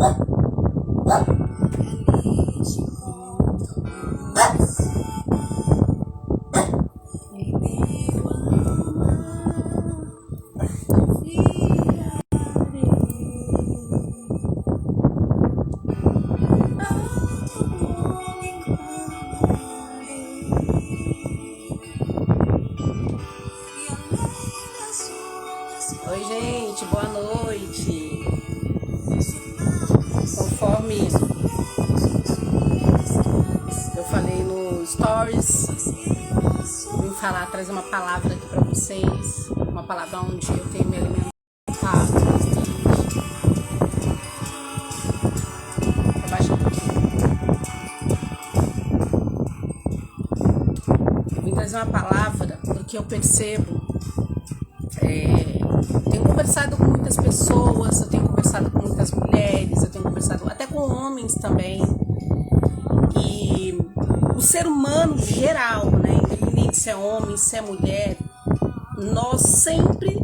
Oi, gente, boa noite. Conforme eu falei no Stories, vim trazer uma palavra aqui para vocês, uma palavra onde eu tenho me alimentado bastante. Abaixa um pouquinho. Eu vim trazer uma palavra porque eu percebo. Tenho conversado com muitas pessoas, eu tenho conversado com muitas mulheres, eu tenho conversado até com homens também. E o ser humano geral, né, independente se é homem, se é mulher, nós sempre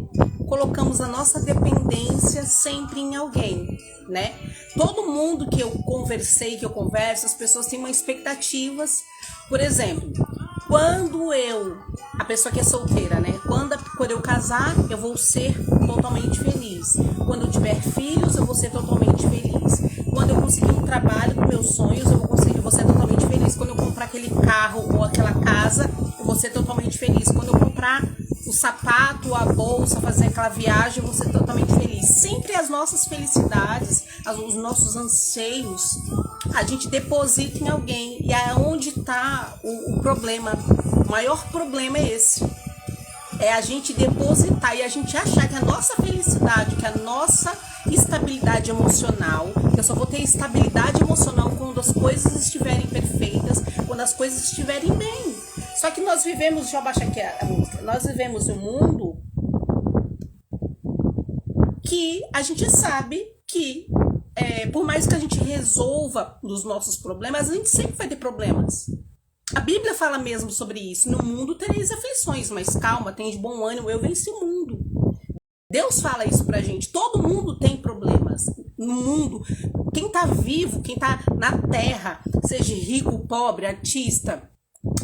colocamos a nossa dependência sempre em alguém, né? Todo mundo que eu conversei, que eu converso, as pessoas têm uma expectativas. Por exemplo, a pessoa que é solteira, né? Quando eu casar, eu vou ser totalmente feliz. Quando eu tiver filhos, eu vou ser totalmente feliz. Quando eu conseguir um trabalho com meus sonhos, eu vou ser totalmente feliz. Quando eu comprar aquele carro ou aquela casa, eu vou ser totalmente feliz. Quando eu comprar o sapato, a bolsa, fazer aquela viagem, eu vou ser totalmente feliz. Sempre as nossas felicidades, os nossos anseios, a gente deposita em alguém. E é onde está o problema. O maior problema é esse. É a gente depositar e a gente achar que a nossa felicidade, que a nossa estabilidade emocional, que eu só vou ter estabilidade emocional quando as coisas estiverem perfeitas, quando as coisas estiverem bem. Só que nós vivemos, deixa eu abaixar aqui a música, nós vivemos um mundo que a gente sabe que por mais que a gente resolva os nossos problemas, a gente sempre vai ter problemas. A Bíblia fala mesmo sobre isso. No mundo tereis aflições, mas calma, tem de bom ânimo, eu venci o mundo. Deus fala isso pra gente. Todo mundo tem problemas no mundo. Quem tá vivo, quem tá na terra, seja rico, pobre, artista,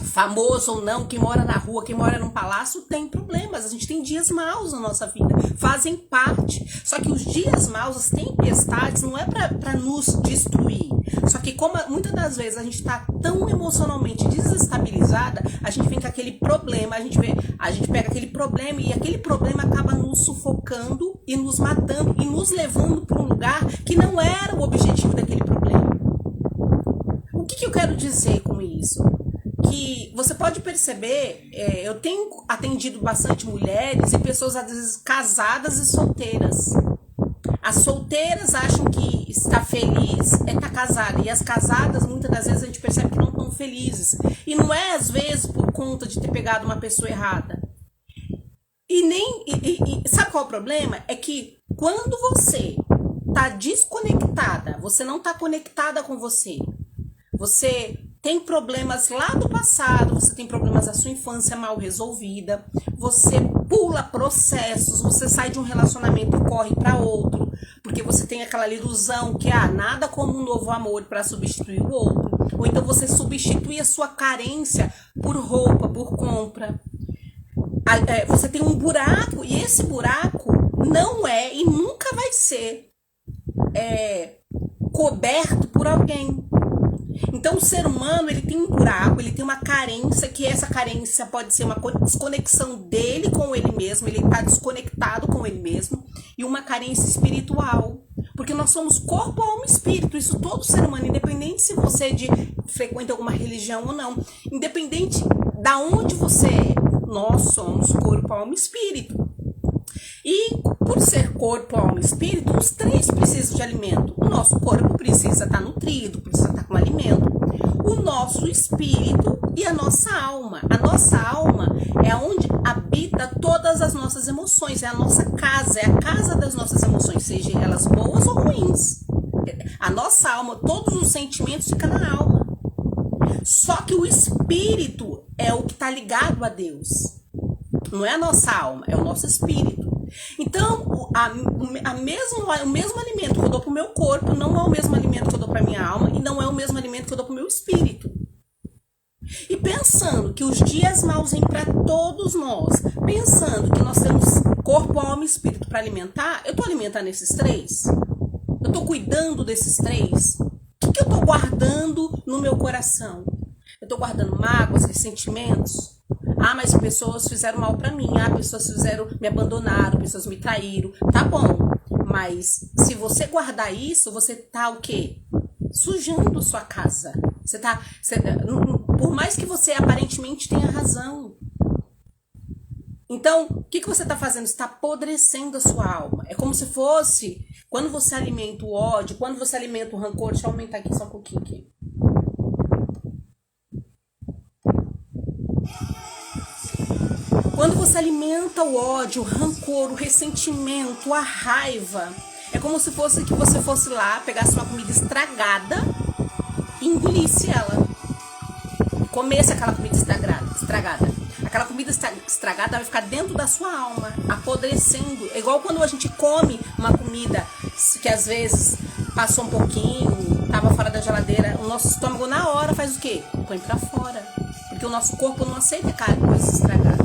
famoso ou não, quem mora na rua, quem mora num palácio, tem problemas. A gente tem dias maus na nossa vida, fazem parte. Só que os dias maus, as tempestades, não é pra nos destruir. Só que como muitas das vezes a gente tá tão emocionalmente desestabilizada, a gente vem com aquele problema, a gente pega aquele problema e aquele problema acaba nos sufocando e nos matando e nos levando para um lugar que não era o objetivo daquele problema. O que eu quero dizer com isso? Que você pode perceber, eu tenho atendido bastante mulheres e pessoas às vezes casadas e solteiras. As solteiras acham que estar feliz é estar casada, e as casadas muitas das vezes a gente percebe que não estão felizes. E não é às vezes por conta de ter pegado uma pessoa errada. Sabe qual é o problema? É que quando você está desconectada, você não está conectada com você, você tem problemas lá do passado, você tem problemas da sua infância mal resolvida, você pula processos, você sai de um relacionamento e corre para outro, porque você tem aquela ilusão que nada como um novo amor para substituir o outro, ou então você substitui a sua carência por roupa, por compra. Você tem um buraco, e esse buraco não é e nunca vai ser coberto por alguém. Então o ser humano, ele tem um buraco, ele tem uma carência, que essa carência pode ser uma desconexão dele com ele mesmo, ele está desconectado com ele mesmo, e uma carência espiritual. Porque nós somos corpo, alma e espírito, isso todo ser humano, independente se você frequenta alguma religião ou não, independente da onde você é, nós somos corpo, alma e espírito. E por ser corpo, alma e espírito, os três precisam de alimento. O nosso corpo precisa estar nutrido, precisa estar com alimento. O nosso espírito e a nossa alma. A nossa alma é onde habita todas as nossas emoções. É a nossa casa, é a casa das nossas emoções, sejam elas boas ou ruins. A nossa alma, todos os sentimentos ficam na alma. Só que o espírito é o que está ligado a Deus. Não é a nossa alma, é o nosso espírito. Então, o mesmo alimento que eu dou pro meu corpo não é o mesmo alimento que eu dou pra minha alma e não é o mesmo alimento que eu dou pro meu espírito. E pensando que os dias maus vêm para todos nós, pensando que nós temos corpo, alma e espírito para alimentar, eu estou alimentando esses três? Eu estou cuidando desses três? O que eu estou guardando no meu coração? Eu estou guardando mágoas, ressentimentos? Ah, mas pessoas fizeram mal para mim. Ah, pessoas me abandonaram, pessoas me traíram. Tá bom, mas se você guardar isso, você tá o quê? Sujando sua casa. Por mais que você aparentemente tenha razão. Então, o que você está fazendo? Você está apodrecendo a sua alma. É como se fosse, quando você alimenta o ódio, quando você alimenta o rancor. Deixa eu aumentar aqui só um pouquinho aqui. Quando você alimenta o ódio, o rancor, o ressentimento, a raiva, é como se fosse que você fosse lá, pegasse uma comida estragada e engolisse ela. Comesse aquela comida estragada. Aquela comida estragada vai ficar dentro da sua alma, apodrecendo. É igual quando a gente come uma comida que às vezes passou um pouquinho, estava fora da geladeira, o nosso estômago na hora faz o quê? Põe pra fora. Porque o nosso corpo não aceita coisa estragada.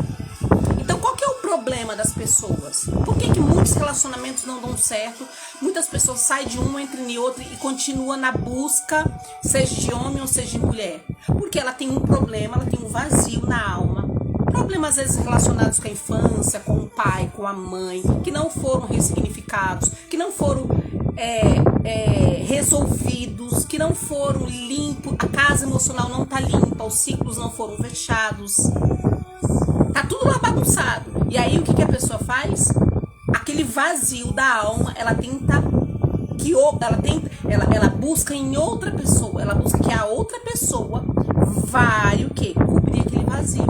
Então, qual que é o problema das pessoas? Por que muitos relacionamentos não dão certo? Muitas pessoas saem de um, entram em outro e continuam na busca, seja de homem ou seja de mulher. Porque ela tem um problema, ela tem um vazio na alma. Problemas, às vezes, relacionados com a infância, com o pai, com a mãe, que não foram ressignificados, que não foram resolvidos, que não foram limpos, a casa emocional não tá limpa, os ciclos não foram fechados. Tá tudo lá bagunçado. E aí o que a pessoa faz? Aquele vazio da alma, ela busca em outra pessoa. Ela busca que a outra pessoa vai o quê? Cobrir aquele vazio.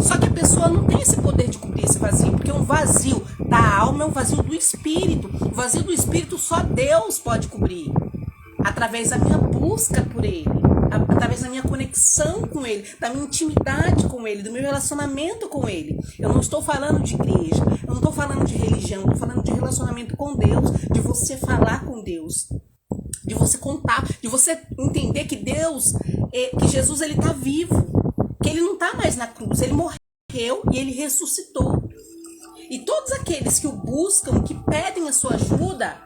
Só que a pessoa não tem esse poder de cobrir esse vazio, porque um vazio da alma é um vazio do espírito. O vazio do espírito só Deus pode cobrir. Através da minha busca por Ele, através da minha conexão com Ele, da minha intimidade com Ele, do meu relacionamento com Ele. Eu não estou falando de igreja, eu não estou falando de religião, eu estou falando de relacionamento com Deus, de você falar com Deus, de você contar, de você entender que Deus, que Jesus, Ele está vivo, que Ele não está mais na cruz, Ele morreu e Ele ressuscitou. E todos aqueles que o buscam, que pedem a sua ajuda,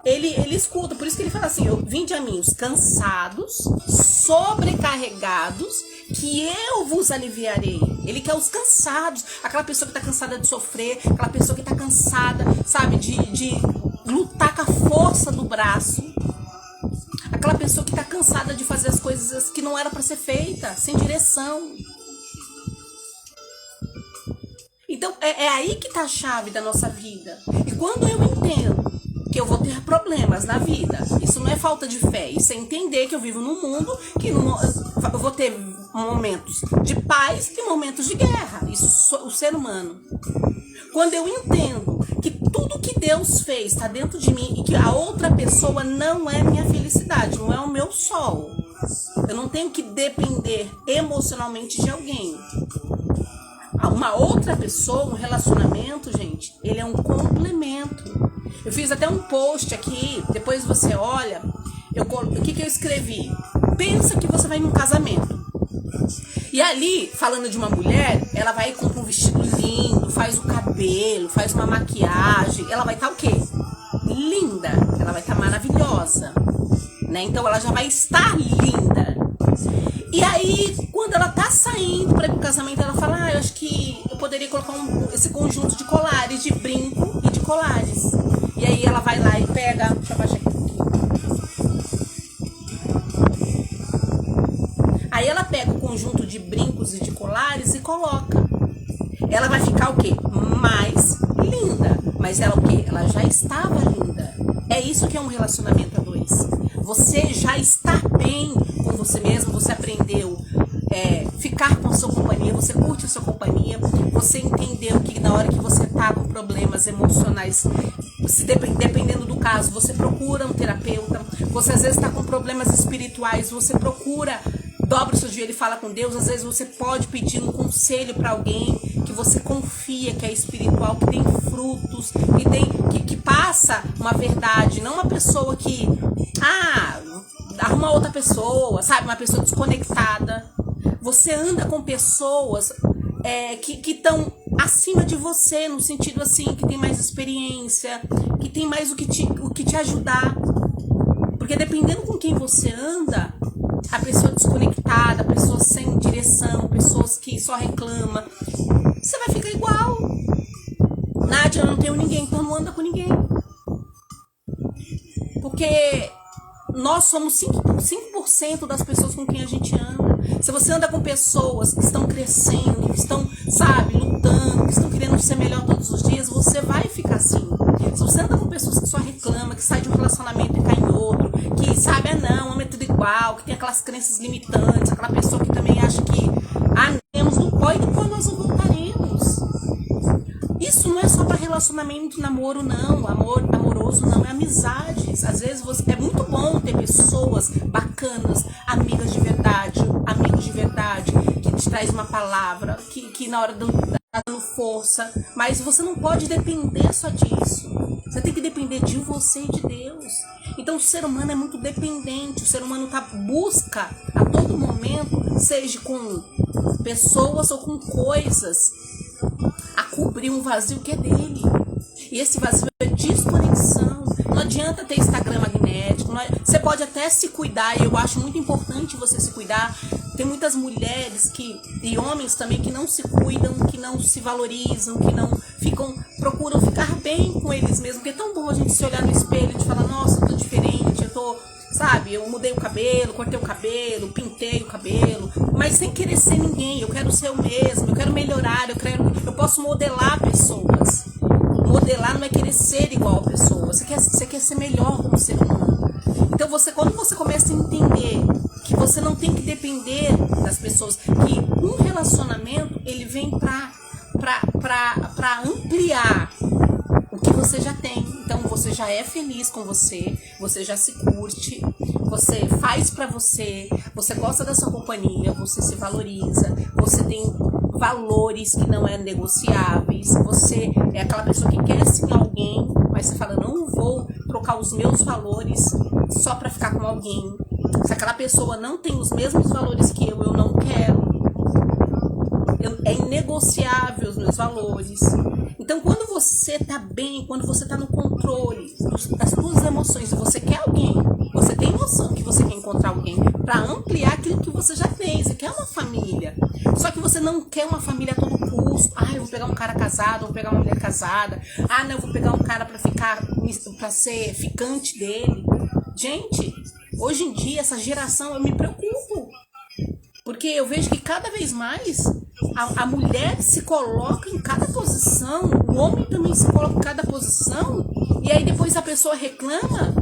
Ele escuta. Por isso que ele fala assim: vinde a mim os cansados, sobrecarregados, que eu vos aliviarei. Ele quer os cansados, aquela pessoa que está cansada de sofrer, aquela pessoa que está cansada, sabe, de lutar com a força do braço, aquela pessoa que está cansada de fazer as coisas que não era para ser feita, sem direção. Então é aí que está a chave da nossa vida. E quando eu entendo que eu vou ter problemas na vida, isso não é falta de fé, isso é entender que eu vivo num mundo que eu vou ter momentos de paz e momentos de guerra. Isso o ser humano. Quando eu entendo que tudo que Deus fez está dentro de mim e que a outra pessoa não é minha felicidade, não é o meu sol, eu não tenho que depender emocionalmente de alguém. Uma outra pessoa, um relacionamento, gente, ele é um complemento. Eu fiz até um post aqui, depois você olha, o que eu escrevi? Pensa que você vai num casamento. E ali, falando de uma mulher, ela vai comprar um vestido lindo, faz o cabelo, faz uma maquiagem, ela vai estar o quê? Linda, ela vai estar maravilhosa, né? Então ela já vai estar linda. E aí, quando ela tá saindo para ir pro casamento, ela fala: eu acho que eu poderia colocar esse conjunto de colares, de brinco e de colares. E aí ela vai lá e pega... Deixa eu baixar aqui um pouquinho. Aí ela pega o conjunto de brincos e de colares e coloca. Ela vai ficar o quê? Mais linda. Mas ela o quê? Ela já estava linda. É isso que é um relacionamento a dois. Você já está bem com você mesmo, você aprendeu ficar com a sua companhia, você curte a sua companhia, você entendeu que na hora que você tá com problemas emocionais, dependendo do caso, você procura um terapeuta, você às vezes está com problemas espirituais, você procura, dobra o seu joelho e fala com Deus, às vezes você pode pedir um conselho para alguém que você confia, que é espiritual, que tem frutos, que passa uma verdade, não uma pessoa que arruma outra pessoa, sabe? Uma pessoa desconectada. Você anda com pessoas que estão acima de você, no sentido assim, que tem mais experiência, que tem mais o que te ajudar. Porque dependendo com quem você anda, a pessoa desconectada, a pessoa sem direção, pessoas que só reclamam, você vai ficar igual. Nádia, eu não tenho ninguém, então não anda com ninguém. Porque nós somos 5% das pessoas com quem a gente anda. Se você anda com pessoas que estão crescendo, que estão, sabe, lutando, que estão querendo ser melhor todos os dias, você vai ficar assim. Se você anda com pessoas que só reclamam, que sai de um relacionamento e cai em outro, que sabe, não, homem é tudo igual, que tem aquelas crenças limitantes, aquela pessoa que também acha que temos no pó e depois nós não voltaremos. Isso não é só para relacionamento, namoro, não. Amoroso não, é amizades. Às vezes é muito bom ter pessoas bacanas, amigas de verdade, amigos de verdade, que te traz uma palavra, que na hora tá dando força. Mas você não pode depender só disso. Você tem que depender de você e de Deus. Então o ser humano é muito dependente. O ser humano busca a todo momento, seja com pessoas ou com coisas, a cobrir um vazio que é dele. E esse vazio é desconexão. Não adianta ter Instagram magnético. Você pode até se cuidar, e eu acho muito importante você se cuidar. Tem muitas mulheres e homens também que não se cuidam, que não se valorizam, que não procuram ficar bem com eles mesmos. Porque é tão bom a gente se olhar no espelho e falar, nossa, eu tô diferente, eu mudei o cabelo, cortei o cabelo, pintei o cabelo, mas sem querer ser ninguém. Eu quero ser eu mesmo, eu quero melhorar, eu posso modelar pessoas. Modelar não é querer ser igual a pessoa, você quer ser melhor como ser humano. Então quando você começa a entender que você não tem que depender das pessoas, que um relacionamento ele vem pra ampliar o que você já tem. Então você já é feliz com você já se curte, você faz pra você gosta da sua companhia, você se valoriza, você tem valores que não é negociáveis, você é aquela pessoa que quer sim alguém, mas você fala, não vou trocar os meus valores só pra ficar com alguém. Se aquela pessoa não tem os mesmos valores que eu não quero. É inegociável os meus valores. Então quando você tá bem, quando você tá no controle das suas emoções, e você quer alguém, você tem noção que você quer encontrar alguém para ampliar aquilo que você já tem. Você quer uma família, só que você não quer uma família a todo custo. Eu vou pegar um cara casado, vou pegar uma mulher casada, não, eu vou pegar um cara para ser ficante dele. Gente, hoje em dia essa geração, eu me preocupo, porque eu vejo que cada vez mais a mulher se coloca em cada posição, o homem também se coloca em cada posição, e aí depois a pessoa reclama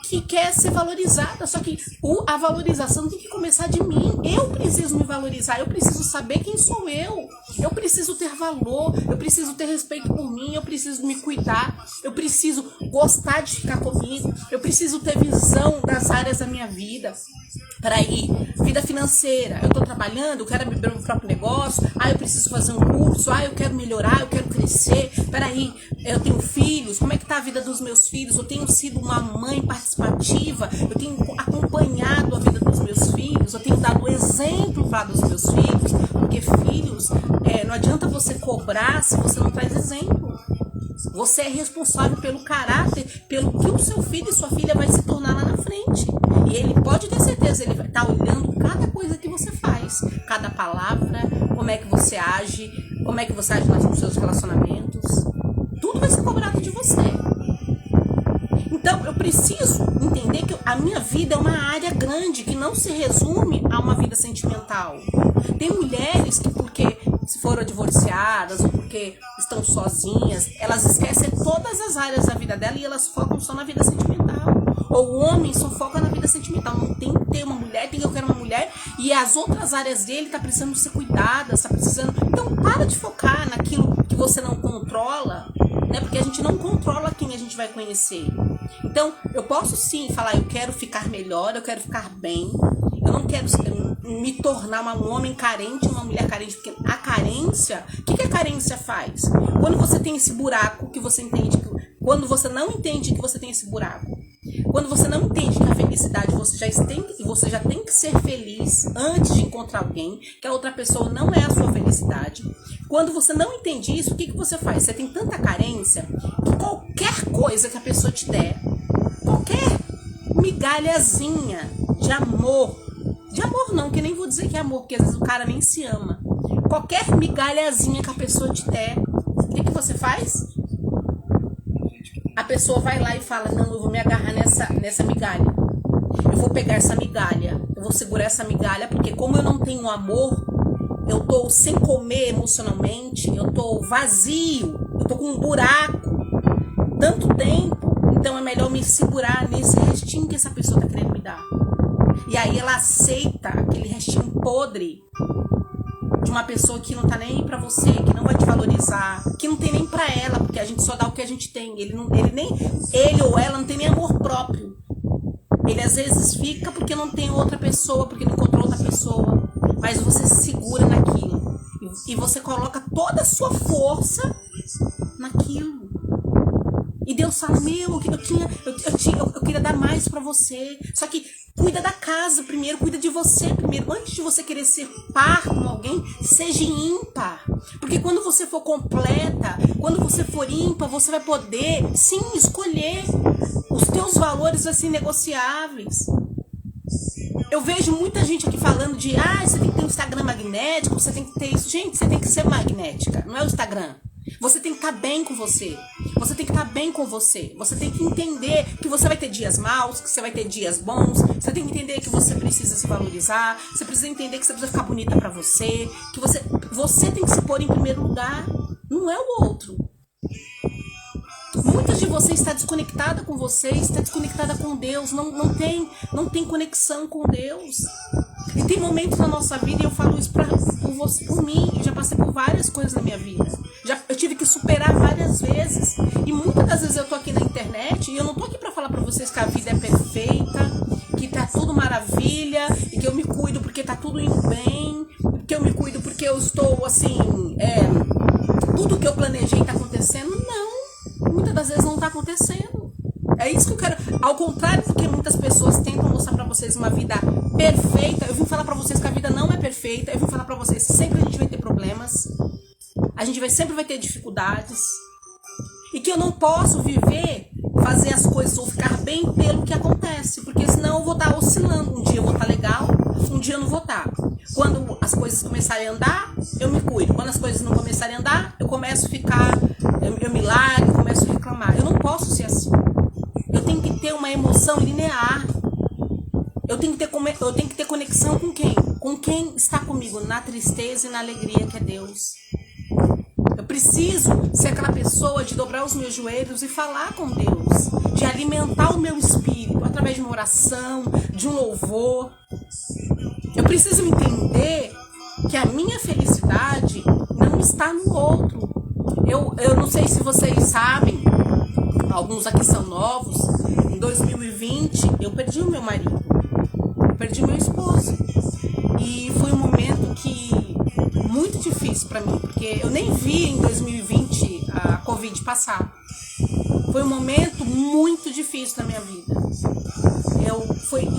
que quer ser valorizada. Só que a valorização tem que começar de mim. Eu preciso me valorizar, eu preciso saber quem sou eu preciso ter valor, eu preciso ter respeito por mim, eu preciso me cuidar, eu preciso gostar de ficar comigo, eu preciso ter visão das áreas da minha vida. Peraí, vida financeira, eu tô trabalhando, eu quero abrir meu próprio negócio, eu preciso fazer um curso, eu quero melhorar, eu quero crescer. Peraí, eu tenho filhos, como é que tá a vida dos meus filhos? Eu tenho sido uma mãe participativa, eu tenho acompanhado a vida dos meus filhos, eu tenho dado exemplo para dos meus filhos, porque filhos, não adianta você cobrar se você não traz exemplo. Você é responsável pelo caráter, pelo que o seu filho e sua filha vai se tornar lá na frente. E ele pode ter certeza, ele vai estar olhando cada coisa que você faz, cada palavra, como é que você age nos seus relacionamentos. Tudo vai ser cobrado de você. Então eu preciso entender que a minha vida é uma área grande, que não se resume a uma vida sentimental. Tem mulheres que, porque se foram divorciadas ou porque estão sozinhas, elas esquecem todas as áreas da vida dela e elas focam só na vida sentimental. Ou o homem só foca na vida sentimental. Não tem que ter uma mulher, tem que eu quero uma mulher, e as outras áreas dele tá precisando ser cuidadas, tá precisando. Então para de focar naquilo que você não controla, né? Porque a gente não controla quem a gente vai conhecer. Então eu posso sim falar, eu quero ficar melhor, eu quero ficar bem, Eu não quero me tornar um homem carente, uma mulher carente, porque a carência, o que a carência faz? Quando você tem esse buraco que você entende, quando você não entende que você tem esse buraco, quando você não entende que a felicidade você já tem que ser feliz antes de encontrar alguém, que a outra pessoa não é a sua felicidade. Quando você não entende isso, o que você faz? Você tem tanta carência que qualquer coisa que a pessoa te der, qualquer migalhazinha de amor não, que nem vou dizer que é amor, porque às vezes o cara nem se ama. Qualquer migalhazinha que a pessoa te der, o que você faz? A pessoa vai lá e fala, não, eu vou me agarrar nessa migalha. Eu vou pegar essa migalha, eu vou segurar essa migalha, porque como eu não tenho amor, eu tô sem comer emocionalmente, eu tô vazio, eu tô com um buraco, tanto tempo, então é melhor me segurar nesse restinho que essa pessoa tá querendo me dar. E aí ela aceita aquele restinho podre de uma pessoa que não tá nem aí pra você, que não vai te valorizar, que não tem nem pra ela, porque a gente só dá o que a gente tem. Ele ou ela não tem nem amor próprio. Ele às vezes fica porque não tem outra pessoa, porque não encontrou outra pessoa. Mas você se segura naquilo. E você coloca toda a sua força naquilo. E Deus fala, eu queria dar mais pra você. Só que cuida da casa primeiro, cuida de você primeiro. Antes de você querer ser par com alguém, seja ímpar. Porque quando você for completa, quando você for ímpar, você vai poder, sim, escolher. Os teus valores vão ser negociáveis. Eu vejo muita gente aqui falando de, você tem que ter um Instagram magnético, você tem que ter isso. Gente, você tem que ser magnética, não é o Instagram. Você tem que estar bem com você. Você tem que estar bem com você. Você tem que entender que você vai ter dias maus, que você vai ter dias bons. Você tem que entender que você precisa se valorizar. Você precisa entender que você precisa ficar bonita pra você. Que você tem que se pôr em primeiro lugar. Não é o outro. Muitas de vocês está desconectada com você, está desconectada com Deus. Não tem conexão com Deus. E tem momentos na nossa vida, e eu falo isso por mim, eu já passei por várias coisas na minha vida. Eu tive que superar várias vezes. E muitas das vezes eu tô aqui na internet, e eu não tô aqui pra falar pra vocês que a vida é perfeita, que tá tudo maravilha, e que eu me cuido porque tá tudo indo bem, que eu me cuido porque eu estou, assim, tudo que eu planejei tá acontecendo. Não, muitas das vezes não tá acontecendo. É isso que eu quero. Ao contrário do que muitas pessoas tentam mostrar pra vocês uma vida perfeita, eu vim falar pra vocês que a vida não é perfeita. Eu vim falar pra vocês que sempre a gente vai ter problemas, a gente sempre vai ter dificuldades, e que eu não posso fazer as coisas ou ficar bem pelo que acontece, porque senão eu vou estar oscilando. Um dia eu vou estar legal, um dia eu não vou estar. Quando as coisas começarem a andar, eu me cuido. Quando as coisas não começarem a andar, eu começo a ficar, eu me largo, começo a reclamar. Eu não posso ser assim. Eu tenho que ter uma emoção linear. Eu tenho que ter conexão com quem? Com quem está comigo na tristeza e na alegria, que é Deus. Eu preciso ser aquela pessoa de dobrar os meus joelhos e falar com Deus, de alimentar o meu espírito através de uma oração, de um louvor. Eu preciso entender que a minha felicidade não está no outro. Eu não sei se vocês sabem, alguns aqui são novos. Em 2020 eu perdi o meu marido, eu perdi meu esposo, e foi um momento muito difícil para mim, porque eu nem vi em 2020 a Covid passar. Foi um momento muito difícil na minha vida.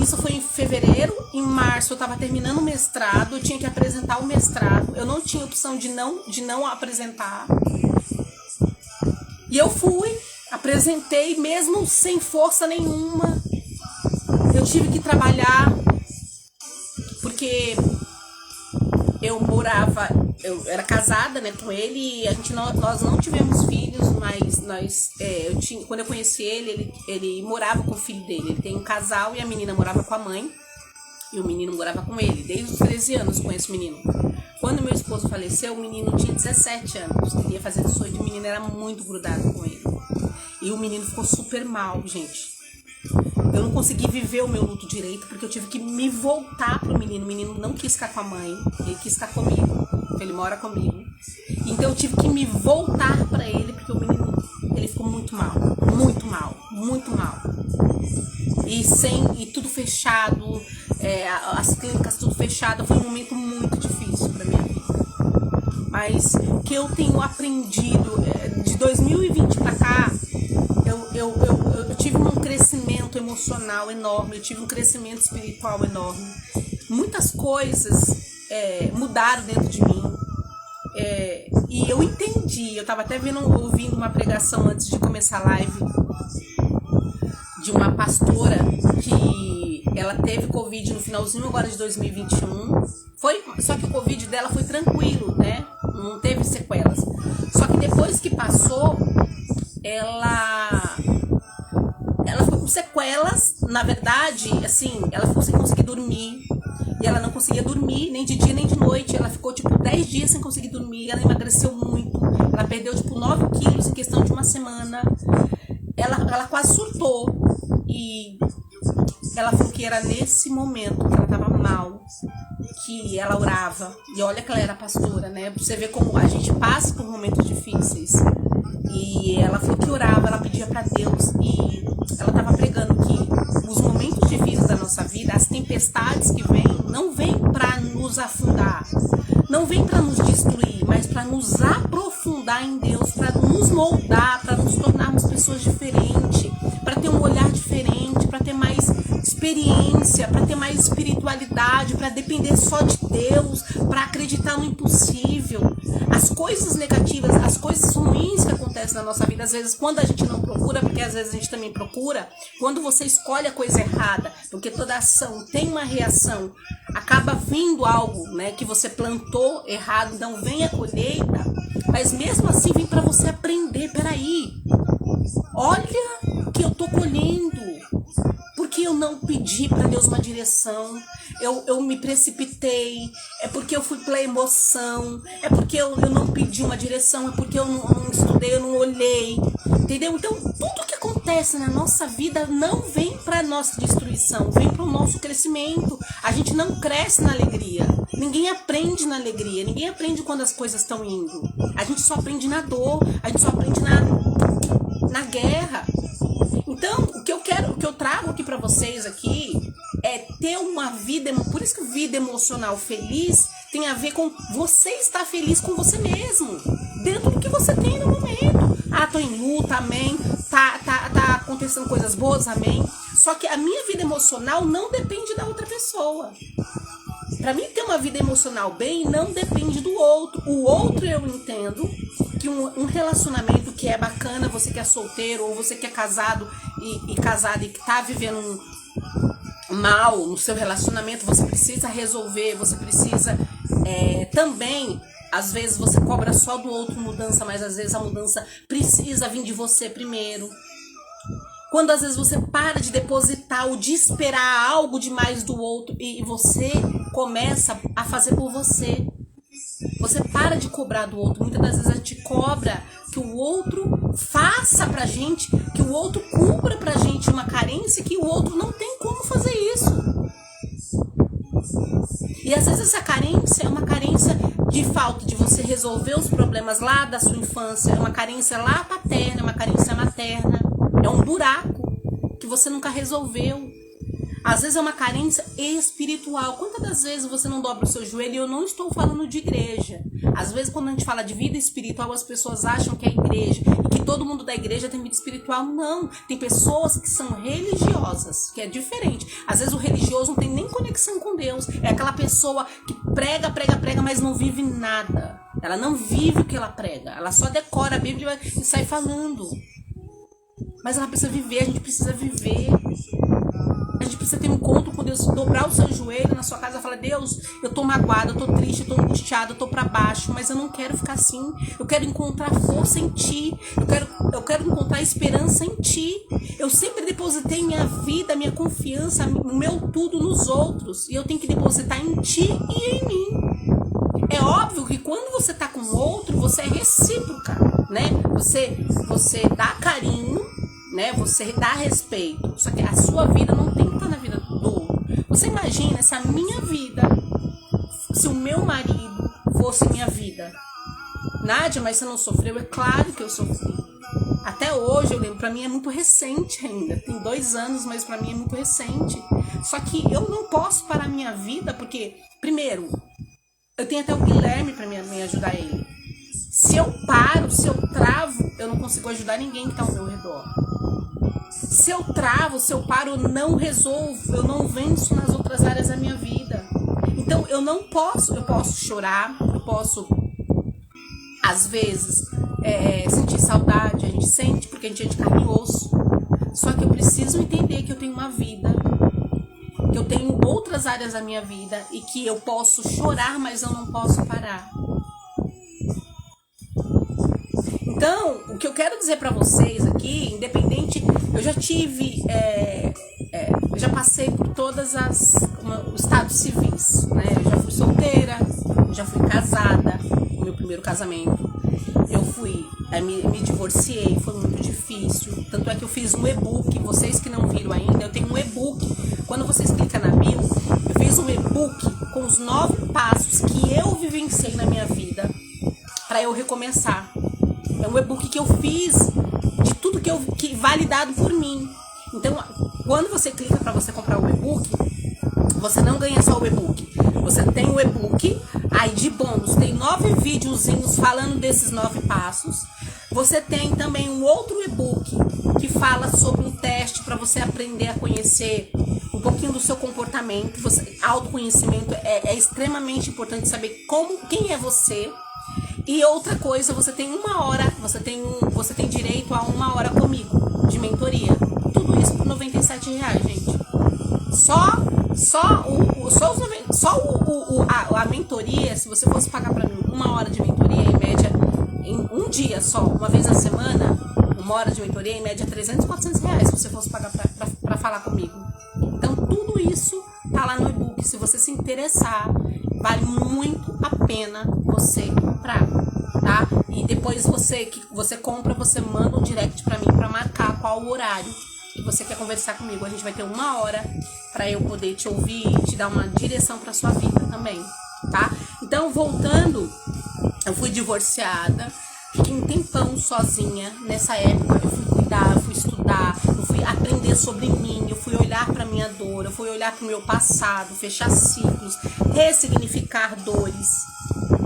Isso foi em fevereiro. Em março eu estava terminando o mestrado, eu tinha que apresentar o mestrado, eu não tinha opção de não apresentar. E eu apresentei mesmo sem força nenhuma. Eu tive que trabalhar, porque eu era casada, né, com ele, e nós não tivemos filhos, mas quando eu conheci ele morava com o filho dele. Ele tem um casal e a menina morava com a mãe e o menino morava com ele. Desde os 13 anos eu conheço o menino. Quando meu esposo faleceu, o menino tinha 17 anos, queria fazer 18, e o menino era muito grudado com ele. E o menino ficou super mal, gente. Eu não consegui viver o meu luto direito, porque eu tive que me voltar pro menino. O menino não quis ficar com a mãe, ele quis ficar comigo, ele mora comigo. Então eu tive que me voltar pra ele, porque o menino, ele ficou muito mal, muito mal, muito mal. e tudo fechado, as clínicas tudo fechado. Foi um momento muito difícil para minha vida. Mas que eu tenho aprendido de 2020 para cá, eu tive um crescimento emocional enorme, eu tive um crescimento espiritual enorme. Muitas coisas mudaram dentro de mim. E eu entendi, eu estava até ouvindo uma pregação antes de começar a live de uma pastora que ela teve Covid no finalzinho agora de 2021. Só que o Covid dela foi tranquilo, né? Não teve sequelas. Só que depois que passou, ela ficou com sequelas, na verdade, assim, ela ficou sem conseguir dormir. E ela não conseguia dormir, nem de dia nem de noite. Ela ficou, 10 dias sem conseguir dormir. Ela emagreceu muito. Ela perdeu, 9 quilos em questão de uma semana. Ela quase surtou. E ela falou que era nesse momento que ela estava mal, que ela orava. E olha que ela era pastora, né? Pra você ver como a gente passa por momentos difíceis. E ela falou que orava, ela pedia para Deus. E ela estava pregando que os momentos difíceis da nossa vida, as tempestades que vêm, não vêm para nos afundar, não vêm para nos destruir, mas para nos aprofundar em Deus, para nos moldar, para nos tornarmos pessoas diferentes, para ter um olhar diferente, para ter mais experiência, para ter mais espiritualidade, para depender só de Deus, para acreditar no impossível. As coisas negativas, as coisas ruins que acontecem na nossa vida, às vezes quando a gente não procura, porque às vezes a gente também procura, quando você escolhe a coisa errada, porque toda ação tem uma reação, acaba vindo algo, né, que você plantou errado, não vem a colheita, mas mesmo assim vem para você aprender. Peraí, olha o que eu tô colhendo, porque eu não pedi para Deus uma direção, eu me precipitei, é porque eu fui pela emoção, é porque eu não pedi uma direção, é porque eu não estudei, eu não olhei, entendeu? Então tudo que acontece na nossa vida não vem para nossa destruição, vem para o nosso crescimento. A gente não cresce na alegria, ninguém aprende na alegria, ninguém aprende quando as coisas estão indo, a gente só aprende na dor, a gente só aprende na guerra. Então, o que eu trago aqui para vocês aqui é ter uma vida, por isso que vida emocional feliz tem a ver com você estar feliz com você mesmo, dentro do que você tem no momento. Tô em luta, amém. Tá acontecendo coisas boas, amém. Só que a minha vida emocional não depende da outra pessoa. Para mim ter uma vida emocional bem, não depende do outro. O outro eu entendo que um relacionamento que é bacana, você que é solteiro ou você que é casado e casada e que tá vivendo mal no seu relacionamento, você precisa resolver, você precisa também, às vezes você cobra só do outro mudança, mas às vezes a mudança precisa vir de você primeiro. Quando às vezes você para de depositar ou de esperar algo demais do outro e você começa a fazer por você. Você para de cobrar do outro. Muitas das vezes a gente cobra que o outro faça pra gente, que o outro cubra pra gente uma carência que o outro não tem como fazer isso. E às vezes essa carência é uma carência de falta de você resolver os problemas lá da sua infância, é uma carência lá paterna, é uma carência materna, é um buraco que você nunca resolveu. Às vezes é uma carência espiritual. Quantas das vezes você não dobra o seu joelho? E eu não estou falando de igreja. Às vezes quando a gente fala de vida espiritual, as pessoas acham que é igreja e que todo mundo da igreja tem vida espiritual. Não, tem pessoas que são religiosas, que é diferente. Às vezes o religioso não tem nem conexão com Deus. É aquela pessoa que prega, mas não vive nada. Ela não vive o que ela prega. Ela só decora a Bíblia e sai falando. Mas ela precisa viver, a gente precisa viver. A gente precisa ter um encontro com Deus, dobrar o seu joelho na sua casa e falar: Deus, eu tô magoada, eu tô triste, eu tô angustiada, eu tô pra baixo, mas eu não quero ficar assim. Eu quero encontrar força em Ti. Eu quero encontrar esperança em Ti. Eu sempre depositei minha vida, minha confiança, o meu tudo nos outros. E eu tenho que depositar em Ti e em mim. É óbvio que quando você tá com o outro, você é recíproca, né? Você dá carinho, né? Você dá respeito. Só que a sua vida não tem que estar na vida do outro. Você imagina se a minha vida, se o meu marido fosse minha vida. Nádia, mas você não sofreu? É claro que eu sofri. Até hoje eu lembro, pra mim é muito recente ainda. Tem 2 anos, mas pra mim é muito recente. Só que eu não posso parar a minha vida, porque, primeiro, eu tenho até o Guilherme pra me ajudar ele. Se eu paro, se eu travo, eu não consigo ajudar ninguém que tá ao meu redor. Se eu travo, se eu paro, eu não resolvo, eu não venço nas outras áreas da minha vida. Então eu posso chorar, eu posso, às vezes, sentir saudade, a gente sente porque a gente é de carne e osso. Só que eu preciso entender que eu tenho uma vida, que eu tenho outras áreas da minha vida e que eu posso chorar, mas eu não posso parar. Então, o que eu quero dizer pra vocês aqui, independente, eu já tive, eu já passei por todas os estados civis, né? Eu já fui solteira, já fui casada, no meu primeiro casamento. Eu me divorciei, foi muito difícil. Tanto é que eu fiz um e-book, vocês que não viram ainda, eu tenho um e-book. Quando vocês clicam na bio, eu fiz um e-book com os 9 passos que eu vivenciei na minha vida pra eu recomeçar. É um e-book que eu fiz de tudo que validado por mim. Então, quando você clica para você comprar o e-book, você não ganha só o e-book. Você tem o e-book, aí de bônus tem 9 videozinhos falando desses 9 passos. Você tem também um outro e-book que fala sobre um teste para você aprender a conhecer um pouquinho do seu comportamento. Autoconhecimento é extremamente importante saber quem é você. E outra coisa, você tem 1 hora, você tem direito a 1 hora comigo, de mentoria. Tudo isso por R$97, gente. A mentoria, se você fosse pagar pra mim 1 hora de mentoria, em média, em um dia só, uma vez na semana, 1 hora de mentoria, em média, R$300, R$400, se você fosse pagar pra falar comigo. Então, tudo isso tá lá no e-book. Se você se interessar, vale muito a pena você comprar, tá? E depois que você compra, você manda um direct pra mim pra marcar qual o horário que você quer conversar comigo. A gente vai ter 1 hora pra eu poder te ouvir e te dar uma direção pra sua vida também, tá? Então, voltando, eu fui divorciada, fiquei um tempão sozinha. Nessa época eu fui cuidar, eu fui estudar, eu fui aprender sobre mim, eu fui olhar pra minha dor, eu fui olhar pro meu passado, fechar ciclos, ressignificar dores.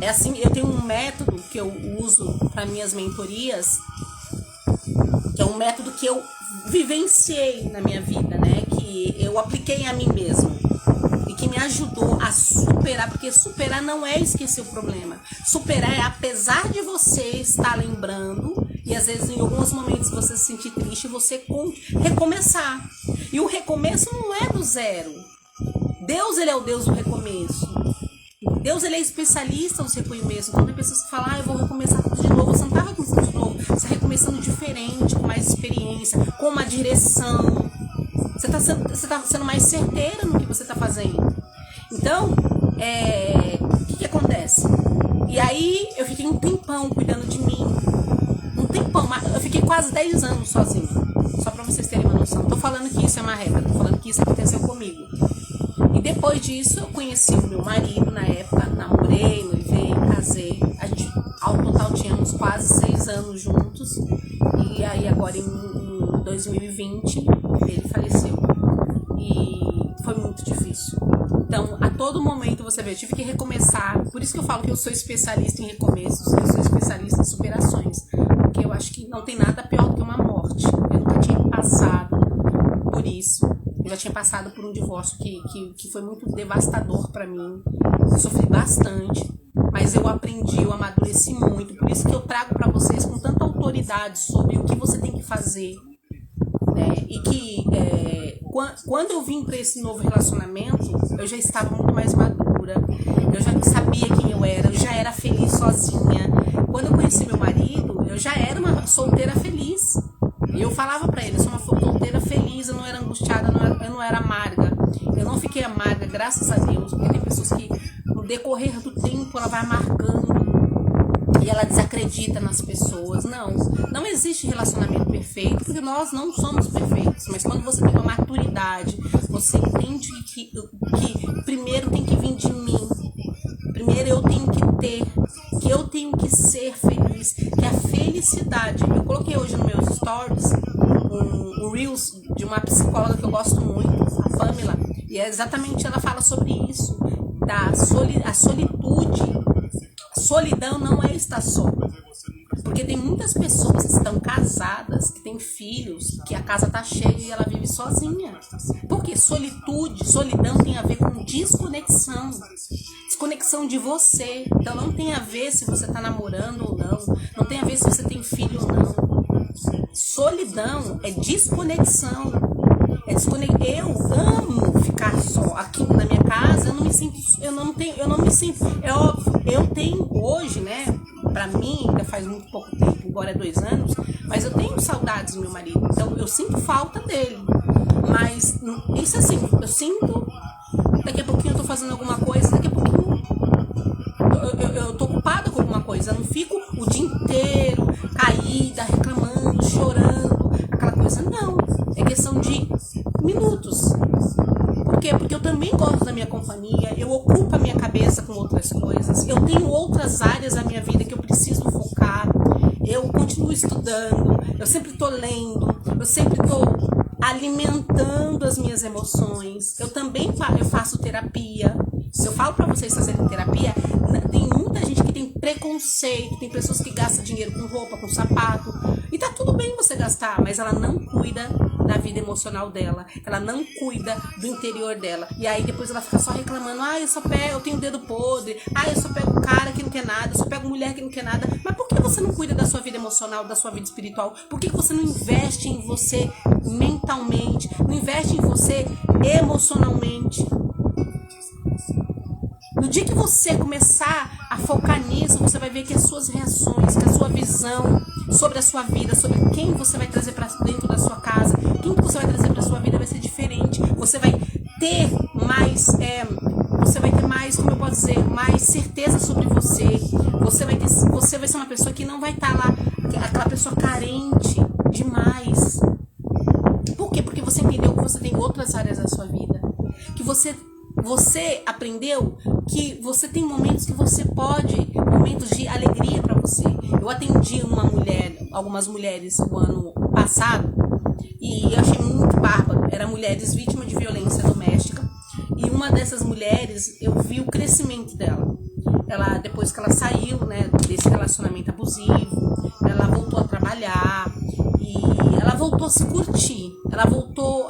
É assim, eu tenho um método que eu uso para minhas mentorias, que é um método que eu vivenciei na minha vida, né? Que eu apliquei a mim mesma e que me ajudou a superar, porque superar não é esquecer o problema. Superar é, apesar de você estar lembrando, e às vezes em alguns momentos você se sentir triste, você recomeçar. E o recomeço não é do zero. Deus, ele é o Deus do recomeço. Deus, ele é especialista nos recomeços. Então tem pessoas que falam, eu vou recomeçar tudo de novo. Você não está recomeçando de novo. Você está recomeçando diferente, com mais experiência, com uma direção. Você está sendo mais certeira no que você está fazendo. Então, o que acontece? E aí, eu fiquei um tempão cuidando de mim. Um tempão. Eu fiquei quase 10 anos sozinha. Só para vocês terem uma noção. Não tô falando que isso é uma regra. Tô falando que isso aconteceu comigo. E depois disso, eu conheci o meu marido na época, namorei, noivei, casei. A gente, ao total, tínhamos quase 6 anos juntos. E aí, agora em 2020, ele faleceu. E foi muito difícil. Então, a todo momento, você vê, eu tive que recomeçar. Por isso que eu falo que eu sou especialista em recomeços, eu sou especialista em superações. Porque eu acho que não tem nada pior do que uma morte. Eu nunca tinha passado por isso. Eu já tinha passado por um divórcio que foi muito devastador pra mim. Eu sofri bastante, mas eu aprendi, eu amadureci muito. Por isso que eu trago pra vocês com tanta autoridade sobre o que você tem que fazer, né? E que quando eu vim pra esse novo relacionamento, eu já estava muito mais madura. Eu já sabia quem eu já era feliz sozinha. Quando eu conheci meu marido, eu já era uma solteira feliz. E eu falava pra ele, eu sou uma solteira feliz, eu não era angustiada, eu não era amarga. Eu não fiquei amarga, graças a Deus, porque tem pessoas que no decorrer do tempo ela vai amargando e ela desacredita nas pessoas. Não existe relacionamento perfeito, porque nós não somos perfeitos. Mas quando você tem uma maturidade, você entende que primeiro tem que vir de mim. Primeiro eu tenho que ter, que eu tenho tenho que ser feliz, que a felicidade... Eu coloquei hoje nos meus stories um Reels de uma psicóloga que eu gosto muito, a Pamela, e é exatamente, ela fala sobre isso, a solitude. A solidão não é estar só. Porque tem muitas pessoas que estão casadas, que têm filhos, que a casa tá cheia e ela vive sozinha. Porque solidão tem a ver com desconexão. Desconexão de você. Então não tem a ver se você tá namorando ou não. Não tem a ver se você tem filho ou não. Solidão é desconexão. Eu amo ficar só. Aqui na minha casa eu não me sinto. É óbvio, eu tenho hoje, né? Pra mim, ainda faz muito pouco tempo, agora é 2 anos, mas eu tenho saudades do meu marido, então eu sinto falta dele. Mas isso assim, eu sinto, daqui a pouquinho eu tô fazendo alguma coisa, daqui a pouquinho eu tô ocupada com alguma coisa, eu não fico o dia inteiro caída, reclamando, chorando, aquela coisa, não. É questão de minutos. Por quê? Porque eu também gosto da minha companhia, eu ocupo a minha cabeça com outras coisas, eu tenho outras áreas da minha vida que eu preciso focar, eu continuo estudando, eu sempre estou lendo, eu sempre estou alimentando as minhas emoções, eu também faço terapia. Se eu falo para vocês fazerem terapia, tem muita gente que tem preconceito, tem pessoas que gastam dinheiro com roupa, com sapato, e tá tudo bem você gastar, mas ela não cuida da vida emocional dela, ela não cuida do interior dela, e aí depois ela fica só reclamando, eu tenho dedo podre, eu só pego cara que não quer nada, eu só pego mulher que não quer nada. Mas por que você não cuida da sua vida emocional, da sua vida espiritual? Por que você não investe em você mentalmente, não investe em você emocionalmente? No dia que você começar a focar nisso, você vai ver que as suas reações, que a sua visão sobre a sua vida, sobre quem você vai trazer para dentro da sua casa, quem que você vai trazer para a sua vida vai ser diferente. Você vai ter mais, como eu posso dizer, mais certeza sobre você. Você vai ser uma pessoa que não vai estar lá, aquela pessoa carente demais. Por quê? Porque você entendeu que você tem outras áreas da sua vida, que você aprendeu que você tem momentos que você pode, momentos de alegria para você. Eu atendi algumas mulheres no ano passado e eu achei muito bárbaro. Eram mulheres vítimas de violência doméstica e uma dessas mulheres, eu vi o crescimento dela. Ela, depois que ela saiu, né, desse relacionamento abusivo, ela voltou a trabalhar e ela voltou a se curtir. Ela voltou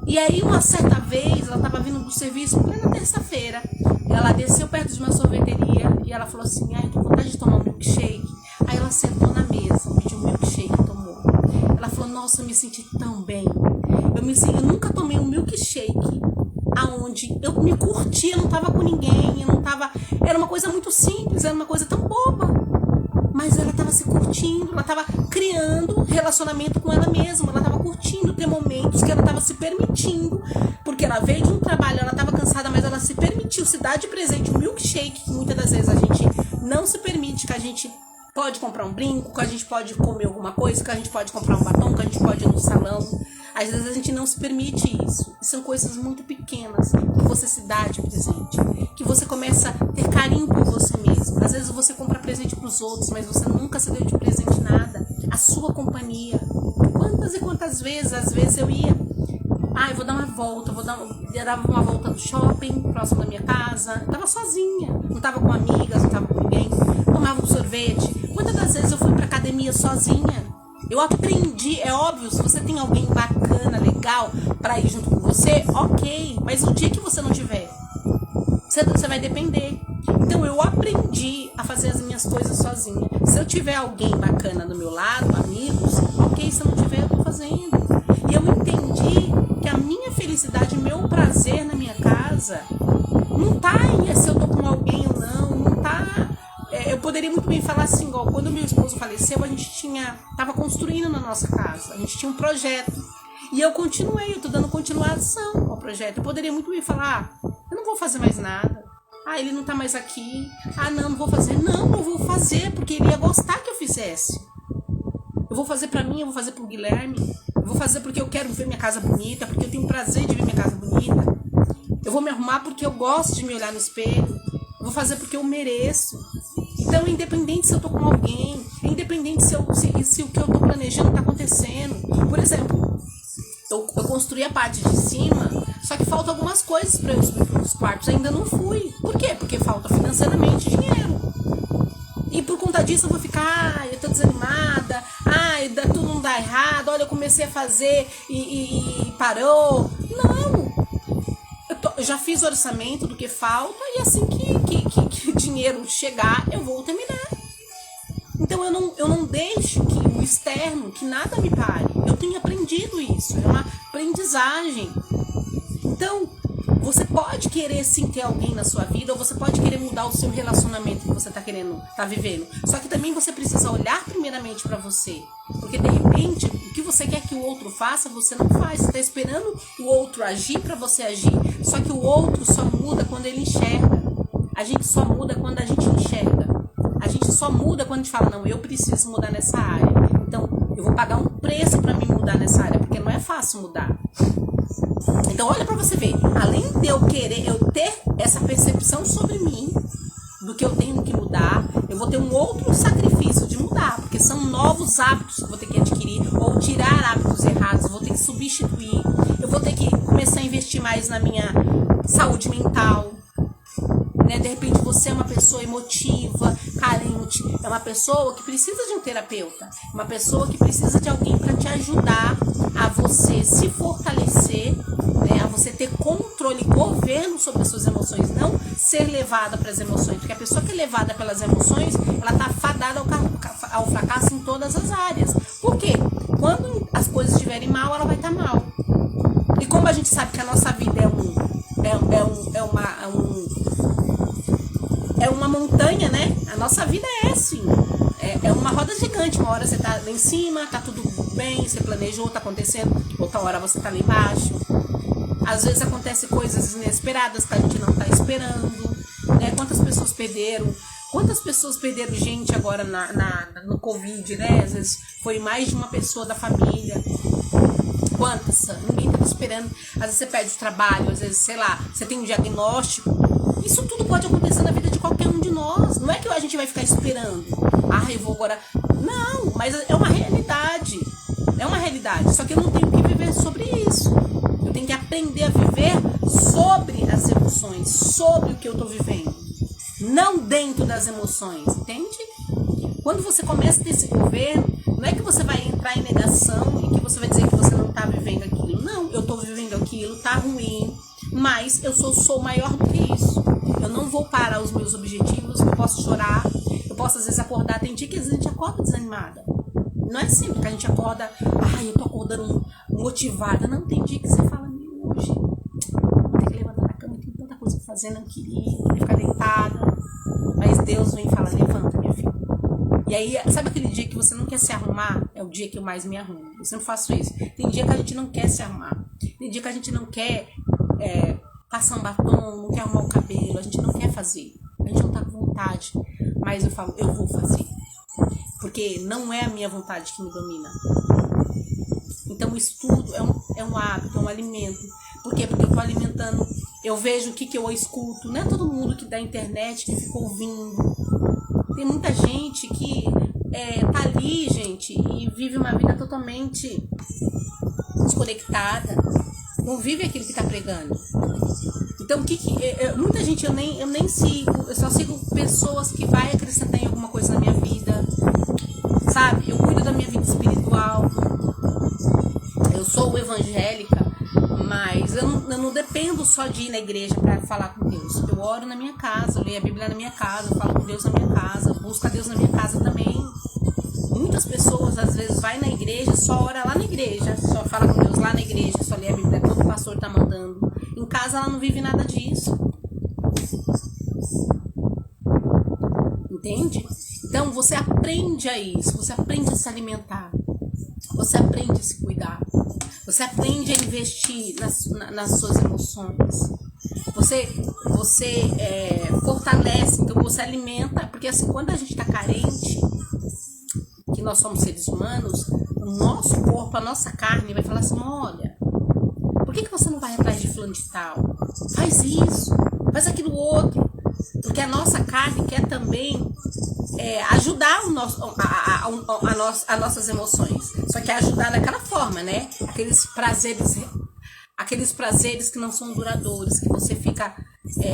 E aí, uma certa vez, ela estava vindo do serviço, plena terça-feira. Ela desceu perto de uma sorveteria e ela falou assim, eu tô com vontade de tomar um milkshake. Aí ela sentou na mesa, pediu um milkshake e tomou. Ela falou, nossa, eu me senti tão bem. Eu nunca tomei um milkshake aonde eu me curtia, eu não tava com ninguém, era uma coisa muito simples, era uma coisa tão boba. Mas ela estava se curtindo, ela estava criando relacionamento com ela mesma, ela estava curtindo ter momentos que ela estava se permitindo, porque ela veio de um trabalho, ela estava cansada, mas ela se permitiu se dar de presente um milkshake, que muitas das vezes a gente não se permite, que a gente pode comprar um brinco, que a gente pode comer alguma coisa, que a gente pode comprar um batom, que a gente pode ir no salão. Às vezes a gente não se permite isso. E são coisas muito pequenas que você se dá de presente, que você começa a ter carinho por você mesmo. Às vezes você compra presente para os outros, mas você nunca se deu de presente nada. A sua companhia. Quantas e quantas vezes, às vezes eu ia, eu vou dar uma volta, eu dava uma volta no shopping, próximo da minha casa, eu tava sozinha, não tava com amigas, não tava com ninguém, tomava um sorvete. Quantas das vezes eu fui pra academia sozinha? Eu aprendi, é óbvio, se você tem alguém bacana, legal, pra ir junto com você, ok, mas o dia que você não tiver, você vai depender. Então eu aprendi a fazer as minhas coisas sozinha. Se eu tiver alguém bacana do meu lado, amigos, ok, se eu não tiver, eu tô fazendo. E eu entendi que a minha felicidade, meu prazer na minha casa, não tá em se eu tô com alguém ou não tá... Eu poderia muito bem falar assim, igual quando meu esposo faleceu, a gente tava construindo na nossa casa, a gente tinha um projeto. E eu tô dando continuação ao projeto. Eu poderia muito bem falar, eu não vou fazer mais nada. Ele não tá mais aqui. Não vou fazer. Não, eu vou fazer, porque ele ia gostar que eu fizesse. Eu vou fazer pra mim, eu vou fazer pro Guilherme. Eu vou fazer porque eu quero ver minha casa bonita, porque eu tenho prazer de ver minha casa bonita. Eu vou me arrumar porque eu gosto de me olhar no espelho. Eu vou fazer porque eu mereço. Então, independente se eu tô com alguém, independente se o que eu tô planejando tá acontecendo. Por exemplo, eu construí a parte de cima, só que faltam algumas coisas para eu subir para os quartos. Ainda não fui. Por quê? Porque falta financeiramente dinheiro. E por conta disso eu vou ficar, eu tô desanimada, tudo não dá errado, olha, eu comecei a fazer e parou. Não! Eu já fiz o orçamento do que falta e assim que o dinheiro chegar, eu vou terminar. Então eu não deixo que o externo, que nada me pare. Eu tenho aprendido isso, é uma aprendizagem. Então, você pode querer sim ter alguém na sua vida, ou você pode querer mudar o seu relacionamento que você tá vivendo. Só que também você precisa olhar primeiramente para você. Porque de repente, o que você quer que o outro faça, você não faz. Você tá esperando o outro agir para você agir. Só que o outro só muda quando ele enxerga. A gente só muda quando a gente enxerga. A gente só muda quando a gente fala, não, eu preciso mudar nessa área. Então, eu vou pagar um preço para me mudar nessa área, porque não é fácil mudar. Então, olha para você ver, além de eu ter essa percepção sobre mim, do que eu tenho que mudar, eu vou ter um outro sacrifício de mudar, porque são novos hábitos que eu vou ter que adquirir, ou tirar hábitos errados, eu vou ter que substituir, eu vou ter que começar a investir mais na minha saúde mental. De repente você é uma pessoa emotiva, carente, é uma pessoa que precisa de um terapeuta, uma pessoa que precisa de alguém para te ajudar a você se fortalecer, a você ter controle, governo sobre as suas emoções, não ser levada para as emoções, porque a pessoa que é levada pelas emoções, ela está fadada ao fracasso em todas as áreas. Por quê? Quando as coisas estiverem mal, ela vai estar mal. E como a gente sabe que a nossa vida é uma montanha, né? A nossa vida é assim. É uma roda gigante. Uma hora você tá lá em cima, tá tudo bem, você planejou, tá acontecendo. Outra hora você tá lá embaixo. Às vezes acontecem coisas inesperadas que a gente não tá esperando. Quantas pessoas perderam gente agora no Covid, né? Às vezes foi mais de uma pessoa da família. Quantas? Ninguém estava esperando. Às vezes você perde o trabalho, às vezes, sei lá, você tem um diagnóstico. Isso tudo pode acontecer na vida de qualquer um de nós. Não é que a gente vai ficar esperando. Eu vou agora... Não, mas é uma realidade. É uma realidade. Só que eu não tenho que viver sobre isso. Eu tenho que aprender a viver sobre as emoções, sobre o que eu estou vivendo. Não dentro das emoções, entende? Quando você começa a ter esse governo, não é que você vai entrar em negação e que você vai dizer que você não está vivendo aquilo. Não, eu estou vivendo aquilo, tá ruim, mas eu sou maior do que isso. Eu não vou parar os meus objetivos, eu posso chorar, eu posso às vezes acordar, tem dia que às vezes a gente acorda desanimada. Não é sempre que a gente acorda, eu tô acordando motivada. Não, tem dia que você fala, hoje vou ter que levantar da cama, tem tanta coisa pra fazer, não queria ficar deitada. Mas Deus vem e fala, levanta, minha filha. E aí, sabe aquele dia que você não quer se arrumar? É o dia que eu mais me arrumo. Eu sempre faço isso. Tem dia que a gente não quer se arrumar. Tem dia que a gente não quer passar um batom, não quer arrumar o cabelo. A gente não quer fazer. A gente não tá com vontade. Mas eu falo, eu vou fazer. Porque não é a minha vontade que me domina. Então o estudo é um hábito, é um alimento. Por quê? Porque eu tô alimentando. Eu vejo o que eu escuto. Não é todo mundo que da internet que fica ouvindo. Tem muita gente que tá ali, gente, e vive uma vida totalmente desconectada. Não vive aquilo que tá pregando. Então, muita gente eu nem sigo. Eu só sigo pessoas que vai acrescentar em alguma coisa na minha vida. Sabe? Eu cuido da minha vida espiritual. Eu sou evangélica, mas eu não dependo só de ir na igreja para falar com Deus. Eu oro na minha casa, eu leio a Bíblia na minha casa, eu falo com Deus na minha casa, busco a Deus na minha casa também. Muitas pessoas às vezes vai na igreja, só ora lá na igreja, só fala com Deus lá na igreja, só lê a Bíblia, todo pastor tá mandando. Em casa ela não vive nada disso. Entende? Então você aprende a isso, você aprende a se alimentar, você aprende a se cuidar, você aprende a investir nas suas emoções, você fortalece, então você alimenta, porque assim, quando a gente está carente, que nós somos seres humanos, o nosso corpo, a nossa carne vai falar assim, olha, por que você não vai atrás de fulano de tal? Faz isso, faz aquilo outro, porque a nossa carne quer também ajudar as nossas emoções. Só que é ajudar daquela forma, né? Aqueles prazeres que não são duradouros, que você fica,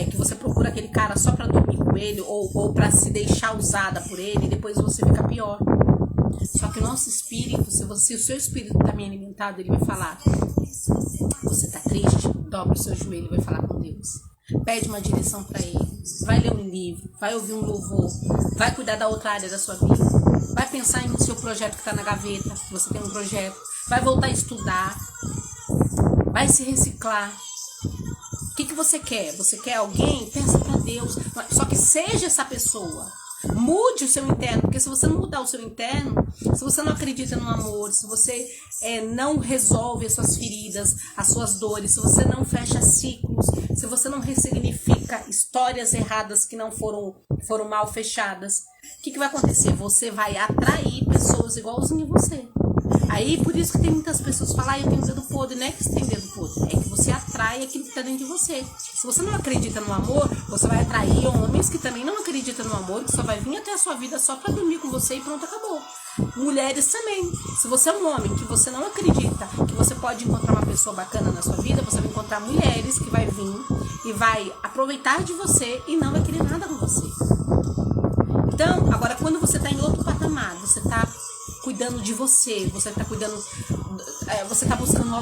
que você procura aquele cara só pra dormir com ele ou pra se deixar usada por ele e depois você fica pior. Só que o nosso espírito, se o seu espírito tá bem alimentado, ele vai falar: você tá triste? Dobra o seu joelho e vai falar com Deus. Pede uma direção pra ele. Vai ler um livro, vai ouvir um louvor, vai cuidar da outra área da sua vida. Vai pensar no seu projeto que tá na gaveta, se você tem um projeto. Vai voltar a estudar. Vai se reciclar. O que você quer? Você quer alguém? Peça pra Deus. Só que seja essa pessoa. Mude o seu interno, porque se você não mudar o seu interno, se você não acredita no amor, se você não resolve as suas feridas, as suas dores, se você não fecha ciclos, se você não ressignifica histórias erradas que não foram mal fechadas, o que vai acontecer? Você vai atrair pessoas igualzinho a você. Aí, por isso que tem muitas pessoas que falam: eu tenho dedo podre. Não é que você tem dedo podre, é que você atrai aquilo que está dentro de você. Se você não acredita no amor, você vai atrair homens que também não acreditam no amor, que só vai vir até a sua vida só para dormir com você e pronto, acabou. Mulheres também. Se você é um homem que você não acredita que você pode encontrar uma pessoa bacana na sua vida, você vai encontrar mulheres que vai vir e vai aproveitar de você e não vai querer nada com você. Então, agora, quando você está em outro patamar, você está cuidando de você, você está cuidando, você está buscando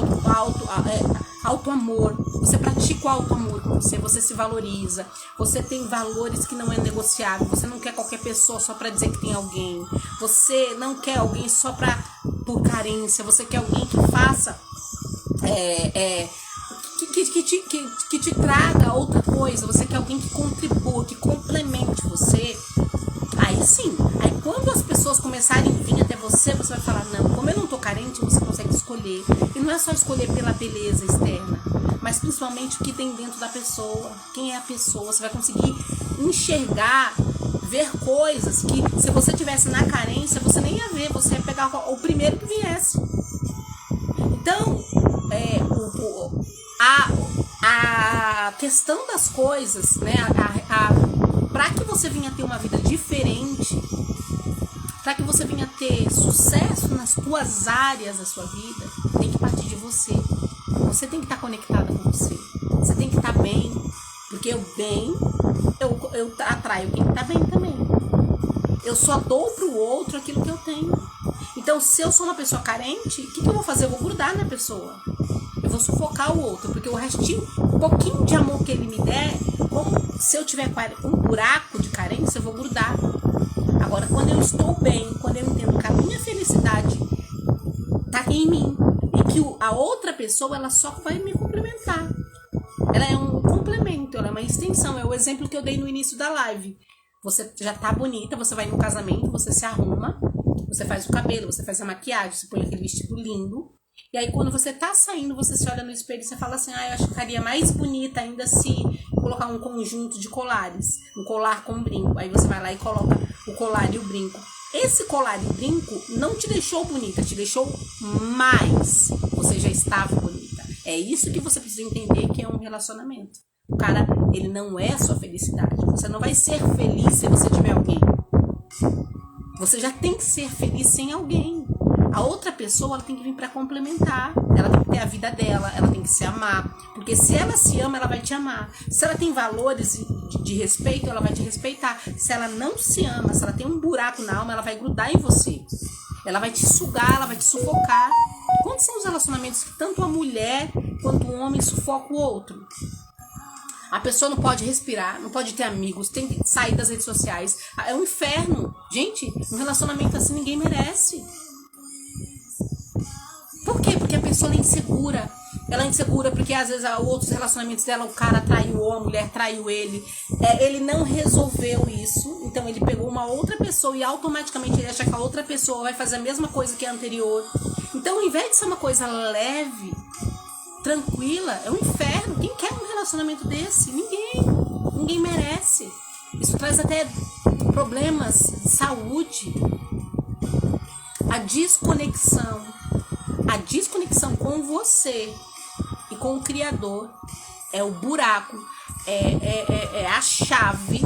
auto amor, você pratica o auto amor com você se valoriza, você tem valores que não é negociável, você não quer qualquer pessoa só para dizer que tem alguém, você não quer alguém só por carência, você quer alguém que faça, que te traga outra coisa, você quer alguém que contribua, que complemente você. Aí sim, aí quando as pessoas começarem a vir até você vai falar: não, como eu não tô carente, você consegue escolher. E não é só escolher pela beleza externa, mas principalmente o que tem dentro da pessoa. Quem é a pessoa? Você vai conseguir enxergar, ver coisas que se você tivesse na carência, você nem ia ver, você ia pegar o primeiro que viesse. Então, a questão das coisas, né, para que você venha ter uma vida diferente, para que você venha ter sucesso nas suas áreas da sua vida, tem que partir de você. Você tem que estar conectada com você. Você tem que estar bem, porque o bem, eu atraio quem está bem também. Eu só dou para o outro aquilo que eu tenho. Então, se eu sou uma pessoa carente, o que eu vou fazer? Eu vou grudar na pessoa. Eu vou sufocar o outro, porque o restinho, um pouquinho de amor que ele me der, se eu tiver um buraco de carência, eu vou grudar. Agora, quando eu estou bem, quando eu entendo que a minha felicidade está em mim e que a outra pessoa, ela só vai me complementar. Ela é um complemento, ela é uma extensão. É o exemplo que eu dei no início da live. Você já tá bonita, você vai no casamento, você se arruma, você faz o cabelo, você faz a maquiagem, você põe aquele vestido lindo. E aí quando você tá saindo, você se olha no espelho e você fala assim: eu acho que ficaria mais bonita ainda se colocar um conjunto de colares, um colar com brinco. Aí você vai lá e coloca o colar e o brinco. Esse colar e brinco não te deixou bonita, te deixou mais. Você já estava bonita. É isso que você precisa entender, que é um relacionamento. O cara, ele não é a sua felicidade. Você não vai ser feliz se você tiver alguém. Você já tem que ser feliz sem alguém. A outra pessoa, ela tem que vir para complementar. Ela tem que ter a vida dela, ela tem que se amar. Porque se ela se ama, ela vai te amar. Se ela tem valores de respeito, ela vai te respeitar. Se ela não se ama, se ela tem um buraco na alma, ela vai grudar em você. Ela vai te sugar, ela vai te sufocar. Quantos são os relacionamentos que tanto a mulher quanto o homem sufoca o outro? A pessoa não pode respirar, não pode ter amigos, tem que sair das redes sociais. É um inferno. Gente, um relacionamento assim ninguém merece. Por quê? Porque a pessoa é insegura. Ela é insegura porque às vezes outros relacionamentos dela, o cara traiu ou a mulher traiu ele. Ele não resolveu isso. Então ele pegou uma outra pessoa e automaticamente ele acha que a outra pessoa vai fazer a mesma coisa que a anterior. Então, ao invés de ser uma coisa leve, tranquila, é um inferno. Quem quer um relacionamento desse? Ninguém merece. Isso traz até problemas de saúde. A desconexão com você e com o Criador é o buraco, é a chave,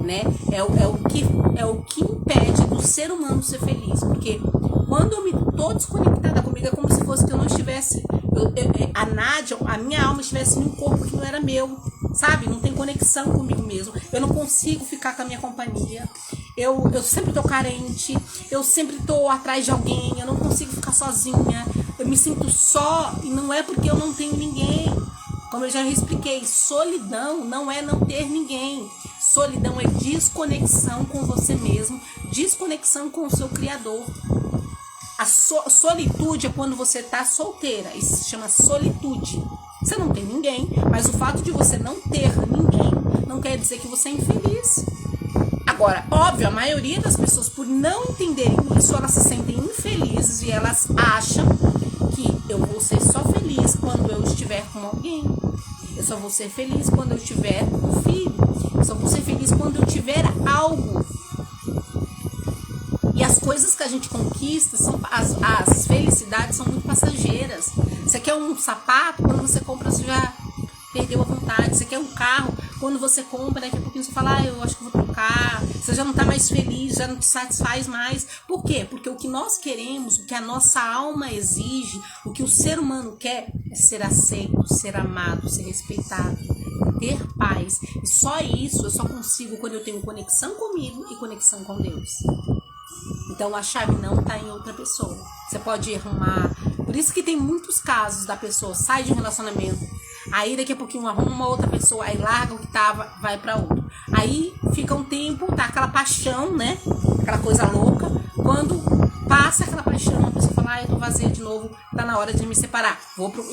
né? É o que é o que impede do ser humano ser feliz. Porque quando eu me tô desconectada comigo, é como se fosse que eu não estivesse... a Nádia, a minha alma estivesse em um corpo que não era meu, sabe? Não tem conexão comigo mesmo. Eu não consigo ficar com a minha companhia. Eu sempre tô carente. Eu sempre tô atrás de alguém. Eu não consigo ficar sozinha. Eu me sinto só e não é porque eu não tenho ninguém. Como eu já expliquei, solidão não é não ter ninguém. Solidão é desconexão com você mesmo, desconexão com o seu Criador. A solitude é quando você tá solteira, isso se chama solitude. Você não tem ninguém, mas o fato de você não ter ninguém não quer dizer que você é infeliz. Agora, óbvio, a maioria das pessoas, por não entenderem isso, elas se sentem infelizes e elas acham que eu vou ser só feliz quando eu estiver com alguém. Eu só vou ser feliz quando eu tiver um filho. Eu só vou ser feliz quando eu tiver algo. E as coisas que a gente conquista, as felicidades são muito passageiras. Você quer um sapato, quando você compra, você já perdeu a vontade. Você quer um carro, quando você compra, daqui a pouquinho você fala, eu acho que vou trocar. Você já não tá mais feliz, já não te satisfaz mais. Por quê? Porque o que nós queremos, o que a nossa alma exige, o que o ser humano quer é ser aceito, ser amado, ser respeitado, ter paz. E só isso eu só consigo quando eu tenho conexão comigo e conexão com Deus. Então a chave não tá em outra pessoa. Você pode arrumar. Por isso que tem muitos casos da pessoa sai de um relacionamento, aí daqui a pouquinho arruma uma outra pessoa, aí larga o que tava, vai pra outro. Aí fica um tempo, tá aquela paixão, né? Aquela coisa louca. Quando passa aquela paixão, a pessoa fala, eu tô vazia de novo, tá na hora de me separar.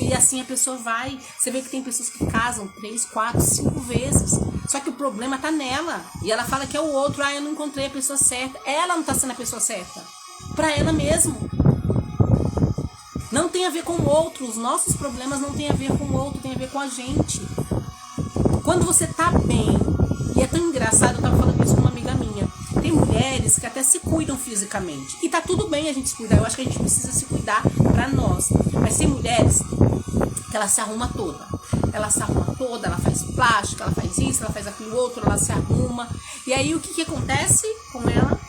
E assim a pessoa vai. Você vê que tem pessoas que casam 3, 4, 5 vezes. Só que o problema tá nela. E ela fala que é o outro, eu não encontrei a pessoa certa. Ela não tá sendo a pessoa certa. Pra ela mesmo. Não tem a ver com o outro. Os nossos problemas não tem a ver com o outro, tem a ver com a gente. Quando você tá bem, e é tão engraçado, eu tava falando isso com uma amiga minha. Tem mulheres que até se cuidam fisicamente. E tá tudo bem a gente se cuidar. Eu acho que a gente precisa se cuidar pra nós. Mas tem mulheres que ela se arruma toda. Ela se arruma toda, ela faz plástico, ela faz isso, ela faz aquilo outro, ela se arruma. E aí o que acontece com ela?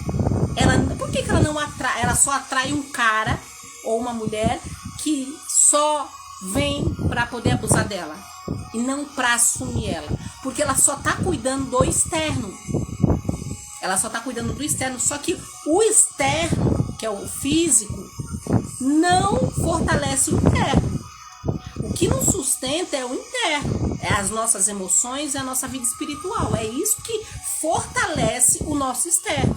Por que ela não atrai? Ela só atrai um cara ou uma mulher que só vem pra poder abusar dela e não pra assumir ela. Porque ela só tá cuidando do externo. Ela só tá cuidando do externo. Só que o externo, que é o físico, não fortalece o interno. O que nos sustenta é o interno. É as nossas emoções e a nossa vida espiritual. É isso que fortalece o nosso externo.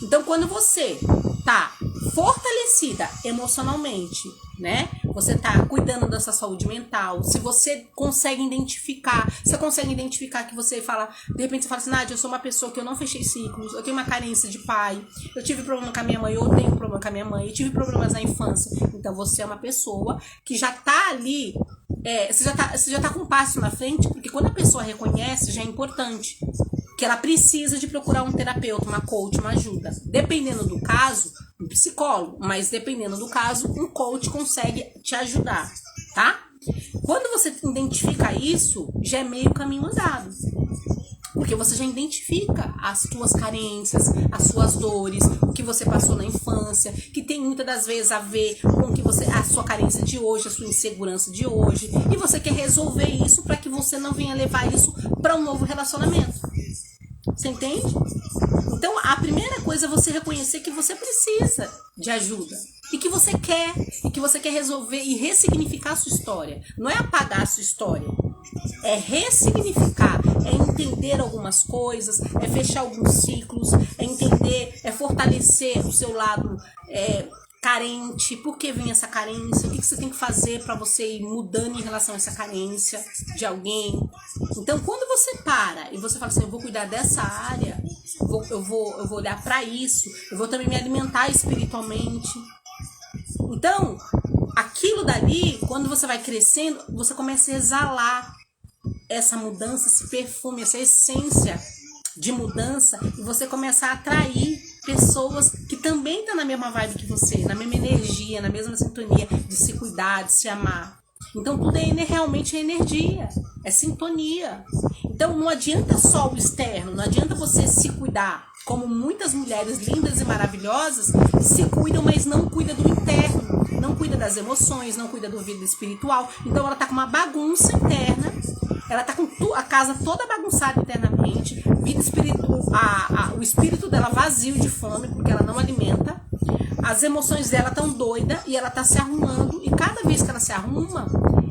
Então, quando você tá fortalecida emocionalmente, né? Você tá cuidando da sua saúde mental. Se você consegue identificar, que você fala, de repente você fala assim, Nádia, eu sou uma pessoa que eu não fechei ciclos, eu tenho uma carência de pai, eu tive problema com a minha mãe, eu tenho problema com a minha mãe, eu tive problemas na infância. Então você é uma pessoa que já tá ali, você já tá com um passo na frente, porque quando a pessoa reconhece, já é importante. Que ela precisa de procurar um terapeuta, uma coach, uma ajuda. Dependendo do caso, um psicólogo, mas dependendo do caso, um coach consegue te ajudar, tá? Quando você identifica isso, já é meio caminho andado. Porque você já identifica as suas carências, as suas dores, o que você passou na infância, que tem muitas das vezes a ver com que a sua carência de hoje, a sua insegurança de hoje, e você quer resolver isso para que você não venha levar isso para um novo relacionamento. Você entende? Então, a primeira coisa é você reconhecer que você precisa de ajuda. E que você quer resolver e ressignificar a sua história. Não é apagar a sua história. É ressignificar, é entender algumas coisas, é fechar alguns ciclos, é entender, é fortalecer o seu lado carente. Por que vem essa carência? O que você tem que fazer para você ir mudando em relação a essa carência de alguém? Então, quando você para e você fala assim, eu vou cuidar dessa área, eu vou olhar para isso, eu vou também me alimentar espiritualmente. Então, aquilo dali, quando você vai crescendo, você começa a exalar essa mudança, esse perfume, essa essência de mudança, e você começa a atrair pessoas que também estão na mesma vibe que você, na mesma energia, na mesma sintonia de se cuidar, de se amar. Então tudo realmente é energia, é sintonia. Então não adianta só o externo, não adianta você se cuidar, como muitas mulheres lindas e maravilhosas se cuidam, mas não cuida do interno, não cuida das emoções, não cuida do vida espiritual. Então ela tá com uma bagunça interna, ela tá com a casa toda bagunçada internamente, vida espiritual, o espírito dela vazio de fome, porque ela não alimenta. As emoções dela estão doidas e ela tá se arrumando. E cada vez que ela se arruma,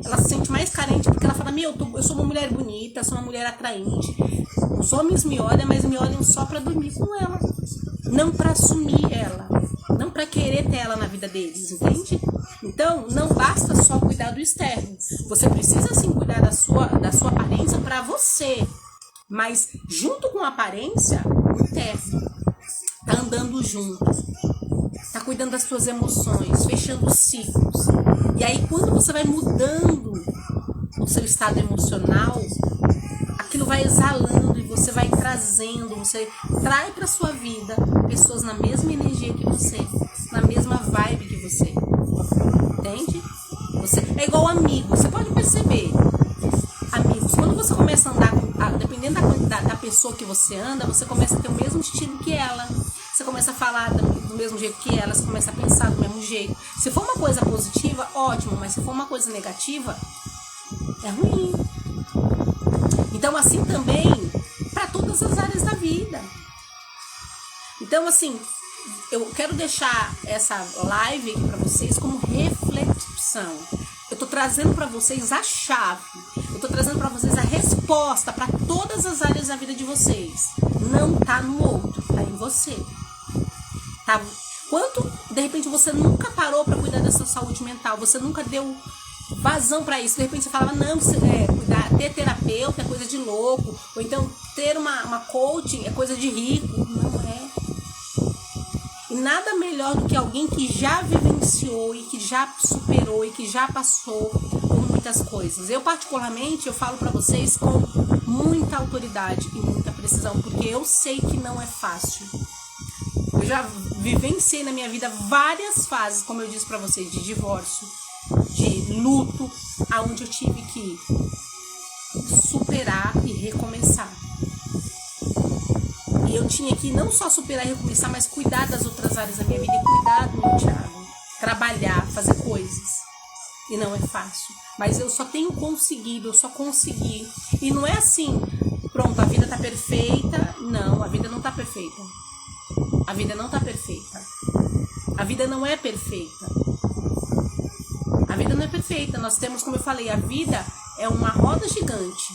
ela se sente mais carente, porque ela fala, eu sou uma mulher bonita, sou uma mulher atraente. Os homens me olham, mas me olham só pra dormir com ela. Não pra assumir ela. Não pra querer ter ela na vida deles, entende? Então, não basta só cuidar do externo. Você precisa sim cuidar da sua aparência pra você. Mas junto com a aparência, o interno. Tá andando junto. Tá cuidando das suas emoções, fechando os ciclos. E aí, quando você vai mudando o seu estado emocional, aquilo vai exalando e você vai trazendo, você traz para sua vida pessoas na mesma energia que você, na mesma vibe que você. Entende? Você é igual amigo, você pode perceber. Amigos, quando você começa a andar, dependendo da pessoa que você anda, você começa a ter o mesmo estilo que ela. Você começa a falar do mesmo jeito que ela, você começa a pensar do mesmo jeito. Se for uma coisa positiva, ótimo, mas se for uma coisa negativa, é ruim. Então, assim também, para todas as áreas da vida. Então, assim, eu quero deixar essa live aqui para vocês como reflexão. Eu tô trazendo para vocês a chave. Eu tô trazendo para vocês a resposta para todas as áreas da vida de vocês. Não tá no outro, tá em você. Tá? Quanto, de repente, você nunca parou para cuidar da sua saúde mental, você nunca deu vazão para isso. De repente você falava, não, cuidar, ter terapeuta é coisa de louco, ou então ter uma coaching é coisa de rico. Não é. E nada melhor do que alguém que já vivenciou e que já superou e que já passou por muitas coisas. Eu, particularmente, eu falo para vocês com muita autoridade e muita precisão, porque eu sei que não é fácil. Eu já vivenciei na minha vida várias fases, como eu disse pra vocês, de divórcio, de luto, aonde eu tive que superar e recomeçar. E eu tinha que não só superar e recomeçar, mas cuidar das outras áreas da minha vida e cuidar do meu Thiago. Trabalhar, fazer coisas. E não é fácil. Mas eu só tenho conseguido, eu só consegui. E não é assim, pronto, a vida tá perfeita. Não, a vida não tá perfeita. A vida não tá perfeita. A vida não é perfeita. A vida não é perfeita. Nós temos, como eu falei, a vida é uma roda gigante.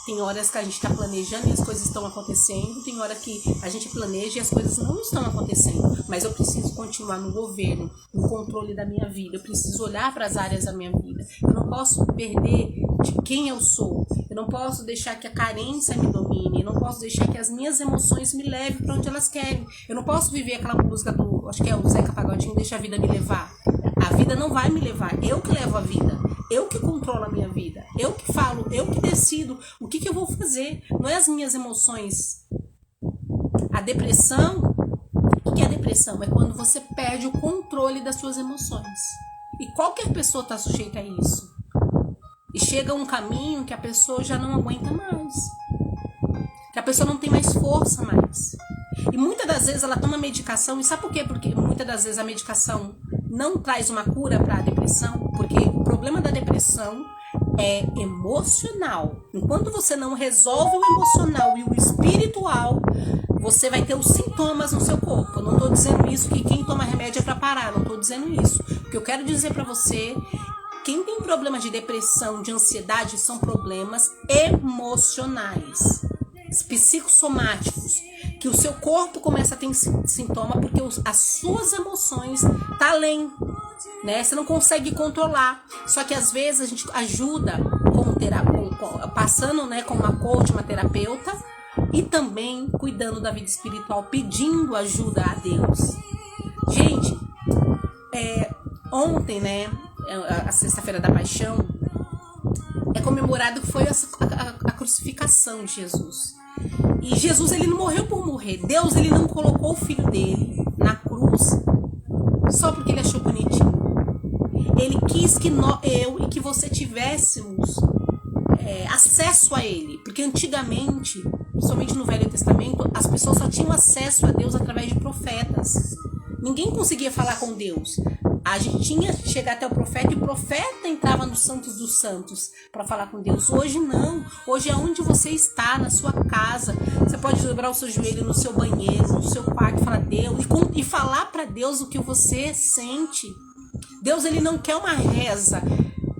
Tem horas que a gente está planejando e as coisas estão acontecendo. Tem hora que a gente planeja e as coisas não estão acontecendo. Mas eu preciso continuar no governo, no controle da minha vida. Eu preciso olhar para as áreas da minha vida. Eu não posso perder de quem eu sou. Eu não posso deixar que a carência me domine. Eu não posso deixar que as minhas emoções me levem para onde elas querem. Eu não posso viver aquela música do, acho que é o Zeca Pagodinho, deixa a vida me levar. A vida não vai me levar. Eu que levo a vida. Eu que controlo a minha vida. Eu que falo, eu que decido o que eu vou fazer. Não é as minhas emoções. A depressão, o que é depressão? É quando você perde o controle das suas emoções. E qualquer pessoa está sujeita a isso. E chega um caminho que a pessoa já não aguenta mais. Que a pessoa não tem mais força mais. E muitas das vezes ela toma medicação. E sabe por quê? Porque muitas das vezes a medicação não traz uma cura para a depressão. Porque o problema da depressão é emocional. Enquanto você não resolve o emocional e o espiritual, você vai ter os sintomas no seu corpo. Eu não estou dizendo isso que quem toma remédio é para parar. Não estou dizendo isso. O que eu quero dizer para você, quem tem problemas de depressão, de ansiedade, são problemas emocionais, psicossomáticos, que o seu corpo começa a ter sintoma porque as suas emoções tá além, né? Você não consegue controlar. Só que às vezes a gente ajuda passando, né, com uma coach, uma terapeuta, e também cuidando da vida espiritual, pedindo ajuda a Deus. Gente, ontem, né, a Sexta-feira da Paixão, é comemorado que foi a crucificação de Jesus. E Jesus, ele não morreu por morrer. Deus, ele não colocou o filho dele na cruz só porque ele achou bonitinho. Ele quis quis que eu e que você tivéssemos acesso a ele. Porque antigamente, principalmente no Velho Testamento, as pessoas só tinham acesso a Deus através de profetas. Ninguém conseguia falar com Deus. A gente tinha que chegar até o profeta e o profeta entrava nos santos dos santos para falar com Deus. Hoje não. Hoje é onde você está, na sua casa. Você pode dobrar o seu joelho no seu banheiro, no seu quarto e falar Deus e falar para Deus o que você sente. Deus, ele não quer uma reza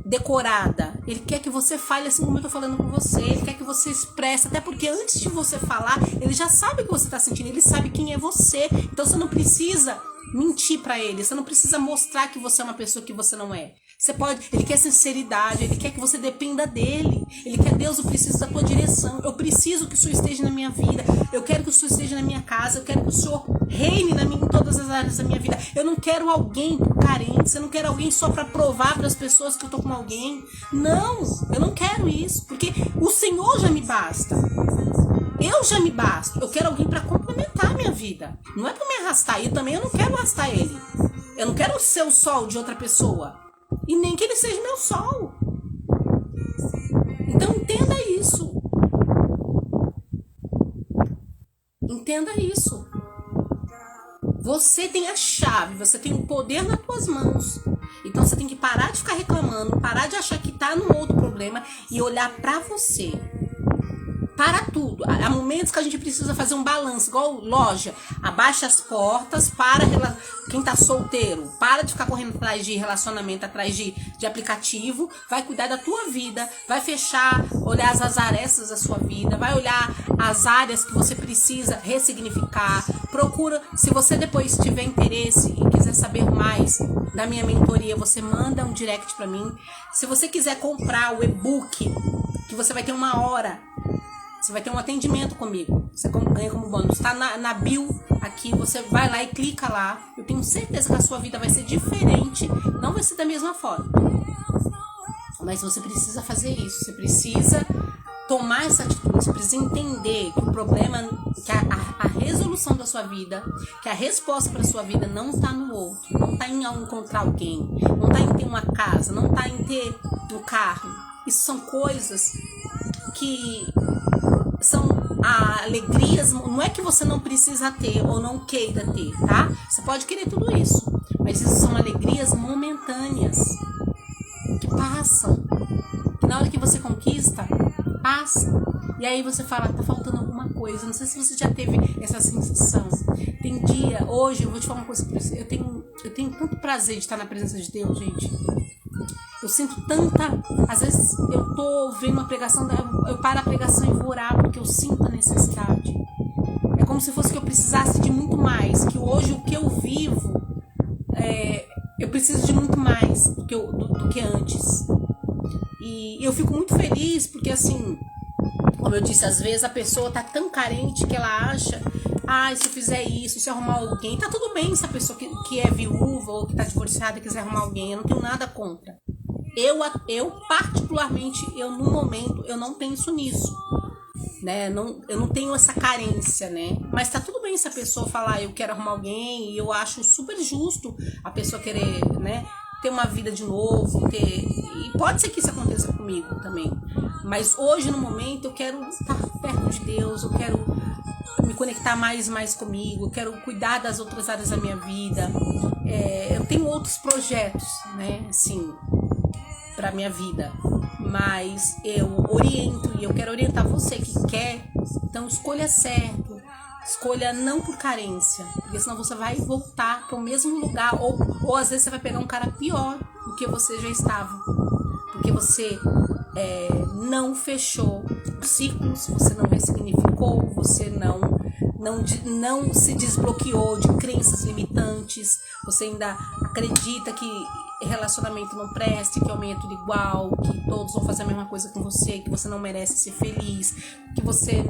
decorada. Ele quer que você fale assim como eu tô falando com você. Ele quer que você expresse, até porque antes de você falar, ele já sabe o que você tá sentindo, ele sabe quem é você. Então você não precisa mentir pra ele, você não precisa mostrar que você é uma pessoa que você não é. Você pode, ele quer sinceridade, ele quer que você dependa dele. Ele quer, Deus, eu preciso da tua direção. Eu preciso que o Senhor esteja na minha vida. Eu quero que o Senhor esteja na minha casa. Eu quero que o Senhor reine em todas as áreas da minha vida. Eu não quero alguém carente. Eu não quero alguém só para provar para as pessoas que eu tô com alguém. Não, eu não quero isso, porque o Senhor já me basta. Eu já me basto. Eu quero alguém para complementar a minha vida. Não é para me arrastar. E também eu não quero arrastar ele. Eu não quero ser o sol de outra pessoa. E nem que ele seja meu sol. Então entenda isso. Entenda isso. Você tem a chave, você tem o poder nas suas mãos. Então você tem que parar de ficar reclamando, parar de achar que tá num outro problema e olhar pra você. Para tudo. Há momentos que a gente precisa fazer um balanço, igual loja. Abaixa as portas, para quem tá solteiro, para de ficar correndo atrás de relacionamento, atrás de aplicativo, vai cuidar da tua vida, vai fechar, olhar as arestas da sua vida, vai olhar as áreas que você precisa ressignificar. Procura, se você depois tiver interesse e quiser saber mais da minha mentoria, você manda um direct pra mim. Se você quiser comprar o e-book, que você vai ter 1 hora, você vai ter um atendimento comigo. Você ganha como bônus. Está na bio aqui. Você vai lá e clica lá. Eu tenho certeza que a sua vida vai ser diferente. Não vai ser da mesma forma. Mas você precisa fazer isso. Você precisa tomar essa atitude. Você precisa entender que o problema, que a resolução da sua vida, que a resposta para a sua vida não está no outro. Não está em encontrar alguém. Não está em ter uma casa. Não está em ter um carro. Isso são coisas que são alegrias, não é que você não precisa ter ou não queira ter, tá? Você pode querer tudo isso, mas isso são alegrias momentâneas, que passam, que na hora que você conquista, passa, e aí você fala, tá faltando alguma coisa. Não sei se você já teve essa sensação. Tem dia, hoje, eu vou te falar uma coisa pra você, eu tenho tanto prazer de estar na presença de Deus, gente. Eu sinto tanta... Às vezes eu tô vendo uma pregação, eu paro a pregação e vou orar, porque eu sinto a necessidade. É como se fosse que eu precisasse de muito mais. Que hoje o que eu vivo, eu preciso de muito mais do que antes. E eu fico muito feliz, porque assim, como eu disse, às vezes a pessoa tá tão carente que ela acha... se eu fizer isso, se eu arrumar alguém... Tá tudo bem se a pessoa que é viúva ou que tá divorciada quiser arrumar alguém. Eu não tenho nada contra. Eu particularmente, no momento, eu não penso nisso, né? Eu não tenho essa carência, né? Mas tá tudo bem se a pessoa falar, eu quero arrumar alguém, e eu acho super justo a pessoa querer, né, ter uma vida de novo, e pode ser que isso aconteça comigo também. Mas hoje, no momento, eu quero estar perto de Deus, eu quero me conectar mais comigo, eu quero cuidar das outras áreas da minha vida. Eu tenho outros projetos, né, assim, para minha vida, mas eu oriento e eu quero orientar você que quer. Então escolha certo, escolha não por carência, porque senão você vai voltar para o mesmo lugar, ou às vezes você vai pegar um cara pior do que você já estava, porque você não fechou ciclos, você não ressignificou, você não se desbloqueou de crenças limitantes, você ainda acredita que relacionamento não presta, que homem é tudo igual, que todos vão fazer a mesma coisa com você, que você não merece ser feliz, que você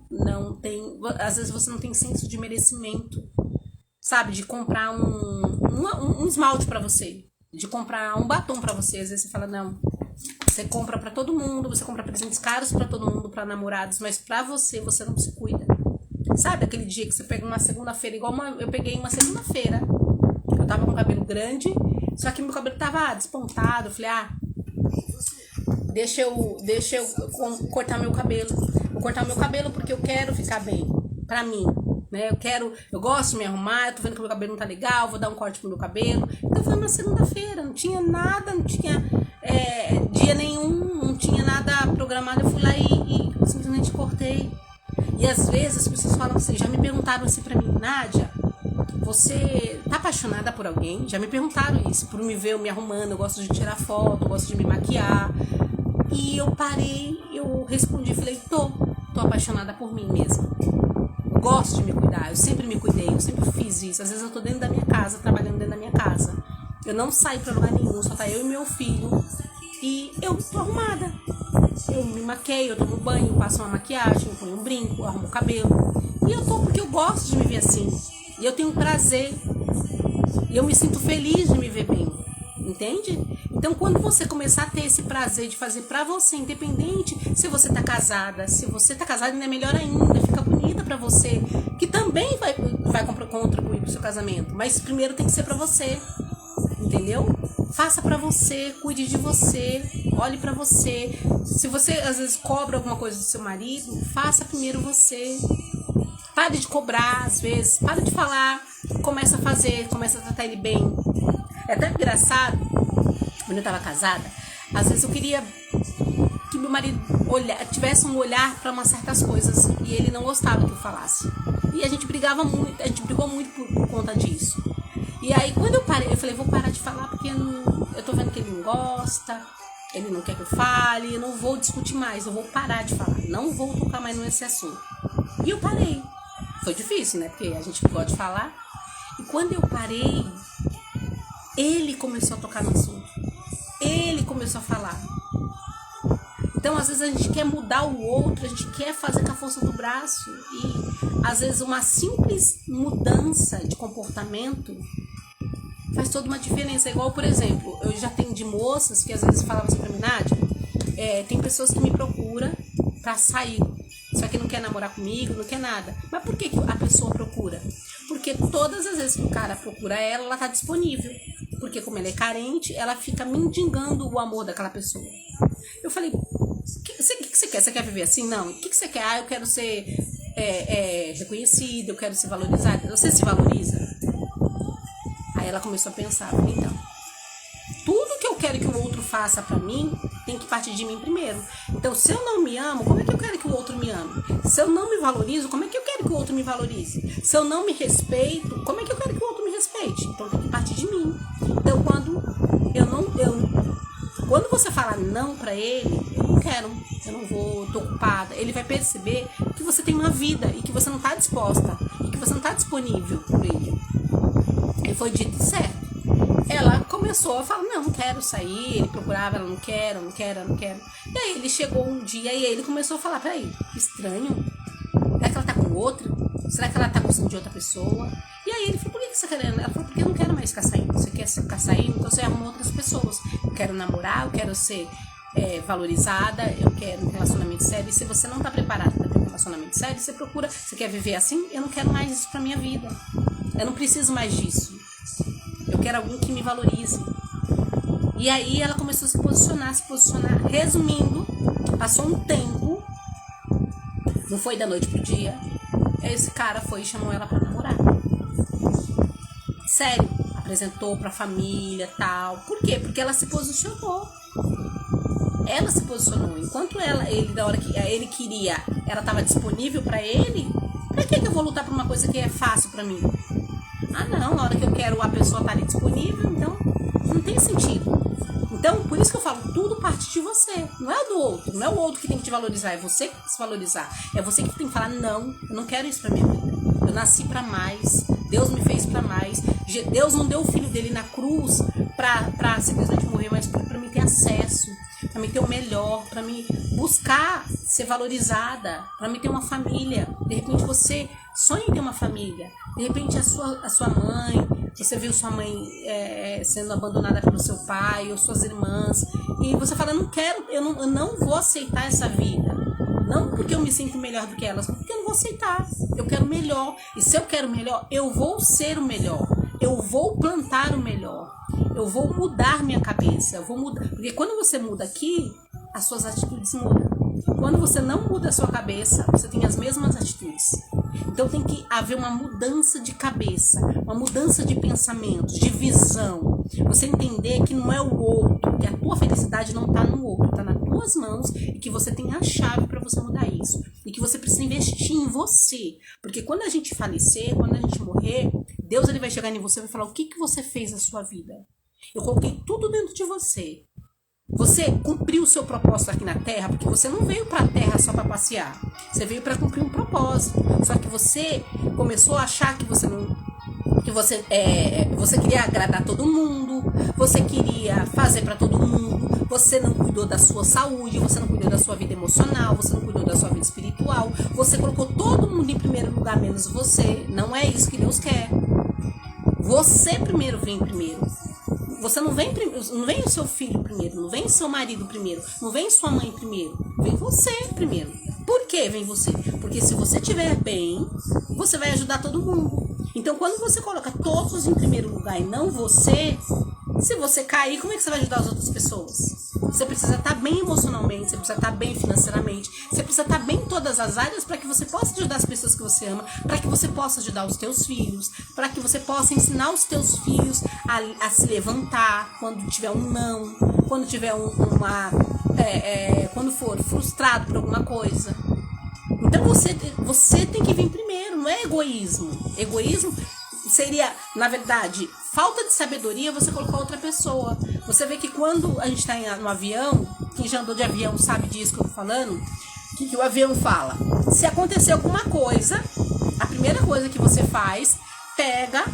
não tem, às vezes você não tem senso de merecimento, sabe, de comprar um esmalte pra você, de comprar um batom pra você. Às vezes você fala, não, você compra pra todo mundo, você compra presentes caros pra todo mundo, pra namorados, mas pra você não se cuida. Sabe aquele dia que você pega uma segunda-feira, eu peguei uma segunda-feira, eu tava com o cabelo grande, Só que meu cabelo tava despontado. Eu falei, deixa eu cortar meu cabelo. Vou cortar meu cabelo porque eu quero ficar bem. Pra mim, né? Eu gosto de me arrumar, eu tô vendo que meu cabelo não tá legal, vou dar um corte pro meu cabelo. Então foi uma segunda-feira, não tinha nada, não tinha dia nenhum, não tinha nada programado. Eu fui lá e simplesmente cortei. E às vezes as pessoas falam assim, já me perguntaram assim pra mim, Nádia, você tá apaixonada por alguém? Já me perguntaram isso, por me ver eu me arrumando, eu gosto de tirar foto, eu gosto de me maquiar. E eu parei, eu respondi, falei, tô apaixonada por mim mesma. Eu gosto de me cuidar, eu sempre me cuidei, eu sempre fiz isso. Às vezes eu tô dentro da minha casa, trabalhando dentro da minha casa. Eu não saio pra lugar nenhum, só tá eu e meu filho. E eu tô arrumada. Eu me maqueio, eu tomo banho, passo uma maquiagem, eu ponho um brinco, arrumo o cabelo. E eu tô porque eu gosto de me ver assim. E eu tenho prazer. E eu me sinto feliz de me ver bem. Entende? Então, quando você começar a ter esse prazer de fazer pra você, independente se você tá casada, se você tá casada ainda é melhor ainda, fica bonita pra você, que também vai contribuir pro seu casamento, mas primeiro tem que ser pra você, entendeu? Faça pra você, cuide de você, olhe pra você. Se você às vezes cobra alguma coisa do seu marido, faça primeiro você. Pare de cobrar às vezes, pare de falar, começa a fazer, começa a tratar ele bem. É até engraçado, quando eu tava casada, às vezes eu queria que meu marido tivesse um olhar para umas certas coisas e ele não gostava que eu falasse. E a gente brigava muito, a gente brigou muito por conta disso. E aí quando eu parei, eu falei, vou parar de falar porque eu tô vendo que ele não gosta, ele não quer que eu fale, eu não vou discutir mais, eu vou parar de falar, não vou tocar mais nesse assunto. E eu parei. Foi difícil, né? Porque a gente gosta de falar. E quando eu parei, ele começou a tocar no assunto. Ele começou a falar. Então, às vezes, a gente quer mudar o outro, a gente quer fazer com a força do braço. E, às vezes, uma simples mudança de comportamento faz toda uma diferença. Igual, por exemplo, eu já tenho de moças que, às vezes, falavam assim pra mim, Nádia, tem pessoas que me procuram pra sair. Só que não quer namorar comigo, não quer nada. Mas por que a pessoa procura? Porque todas as vezes que o cara procura ela tá disponível. Porque como ela é carente, ela fica mendigando o amor daquela pessoa. Eu falei, o que você quer? Você quer viver assim? Não. O que você quer? Eu quero ser reconhecida, eu quero ser valorizada. Você se valoriza? Aí ela começou a pensar, falei, então, tudo que eu quero que o outro faça pra mim, tem que partir de mim primeiro. Então, se eu não me amo, como é que eu quero que o outro me ame? Se eu não me valorizo, como é que eu quero que o outro me valorize? Se eu não me respeito, como é que eu quero que o outro me respeite? Então, tem que partir de mim. Então, quando você fala não pra ele, eu não quero, eu não vou, tô ocupada, ele vai perceber que você tem uma vida e que você não tá disposta, e que você não tá disponível por ele. E foi dito certo. Ela começou a falar, não quero sair, ele procurava, ela não quero. E aí ele chegou um dia e ele começou a falar, peraí, estranho, será que ela tá com outro? Será que ela tá gostando de outra pessoa? E aí ele falou, por que você tá querendo? Ela falou, porque eu não quero mais ficar saindo, você quer ficar saindo, então você arruma outras pessoas. Eu quero namorar, eu quero ser valorizada, eu quero um relacionamento sério. E se você não tá preparado para ter um relacionamento sério, você procura, você quer viver assim? Eu não quero mais isso pra minha vida, eu não preciso mais disso. Eu quero alguém que me valorize. E aí ela começou a se posicionar. Resumindo, passou um tempo, não foi da noite pro dia, esse cara foi e chamou ela pra namorar. Sério, apresentou pra família e tal. Por quê? Porque ela se posicionou. Ela se posicionou. Enquanto ele, da hora que ele queria, ela tava disponível pra ele, pra que eu vou lutar por uma coisa que é fácil pra mim? Ah não, na hora que eu quero a pessoa tá ali disponível, então não tem sentido. Então, por isso que eu falo, tudo parte de você, não é do outro, não é o outro que tem que te valorizar, é você que tem que se valorizar. É você que tem que falar, não, eu não quero isso pra minha vida. Eu nasci pra mais, Deus me fez pra mais. Deus não deu o filho dele na cruz pra simplesmente morrer, mas pra mim ter acesso, pra mim ter o melhor, pra mim buscar ser valorizada, pra mim ter uma família. De repente você sonha em ter uma família, de repente a sua mãe, você viu sua mãe sendo abandonada pelo seu pai ou suas irmãs, e você fala, eu não vou aceitar essa vida, não porque eu me sinto melhor do que elas, porque eu não vou aceitar, eu quero melhor, e se eu quero melhor, eu vou ser o melhor, eu vou plantar o melhor, eu vou mudar minha cabeça, eu vou mudar. Porque quando você muda aqui, as suas atitudes mudam. Quando você não muda a sua cabeça, você tem as mesmas atitudes. Então tem que haver uma mudança de cabeça, uma mudança de pensamentos, de visão. Você entender que não é o outro, que a tua felicidade não está no outro, está nas tuas mãos, e que você tem a chave para você mudar isso. E que você precisa investir em você. Porque quando a gente falecer, quando a gente morrer, Deus ele vai chegar em você e vai falar: o que você fez na sua vida? Eu coloquei tudo dentro de você. Você cumpriu o seu propósito aqui na Terra, porque você não veio para a Terra só para passear. Você veio para cumprir um propósito. Só que você começou a achar que você não, você queria agradar todo mundo, você queria fazer para todo mundo, você não cuidou da sua saúde, você não cuidou da sua vida emocional, você não cuidou da sua vida espiritual, você colocou todo mundo em primeiro lugar menos você. Não é isso que Deus quer. Você primeiro vem primeiro. Você não vem o seu filho primeiro, não vem o seu marido primeiro, não vem sua mãe primeiro, vem você primeiro. Por que vem você? Porque se você estiver bem, você vai ajudar todo mundo. Então quando você coloca todos em primeiro lugar e não você, se você cair, como é que você vai ajudar as outras pessoas? Você precisa estar bem emocionalmente, você precisa estar bem financeiramente, você precisa estar bem em todas as áreas para que você possa ajudar as pessoas que você ama, para que você possa ajudar os teus filhos, para que você possa ensinar os teus filhos a se levantar quando tiver um não, quando tiver quando for frustrado por alguma coisa. Então você tem que vir primeiro, não é egoísmo. Egoísmo seria, na verdade, falta de sabedoria você colocar outra pessoa. Você vê que quando a gente está no avião, quem já andou de avião sabe disso que eu tô falando, que o avião fala: se acontecer alguma coisa, a primeira coisa que você faz, pega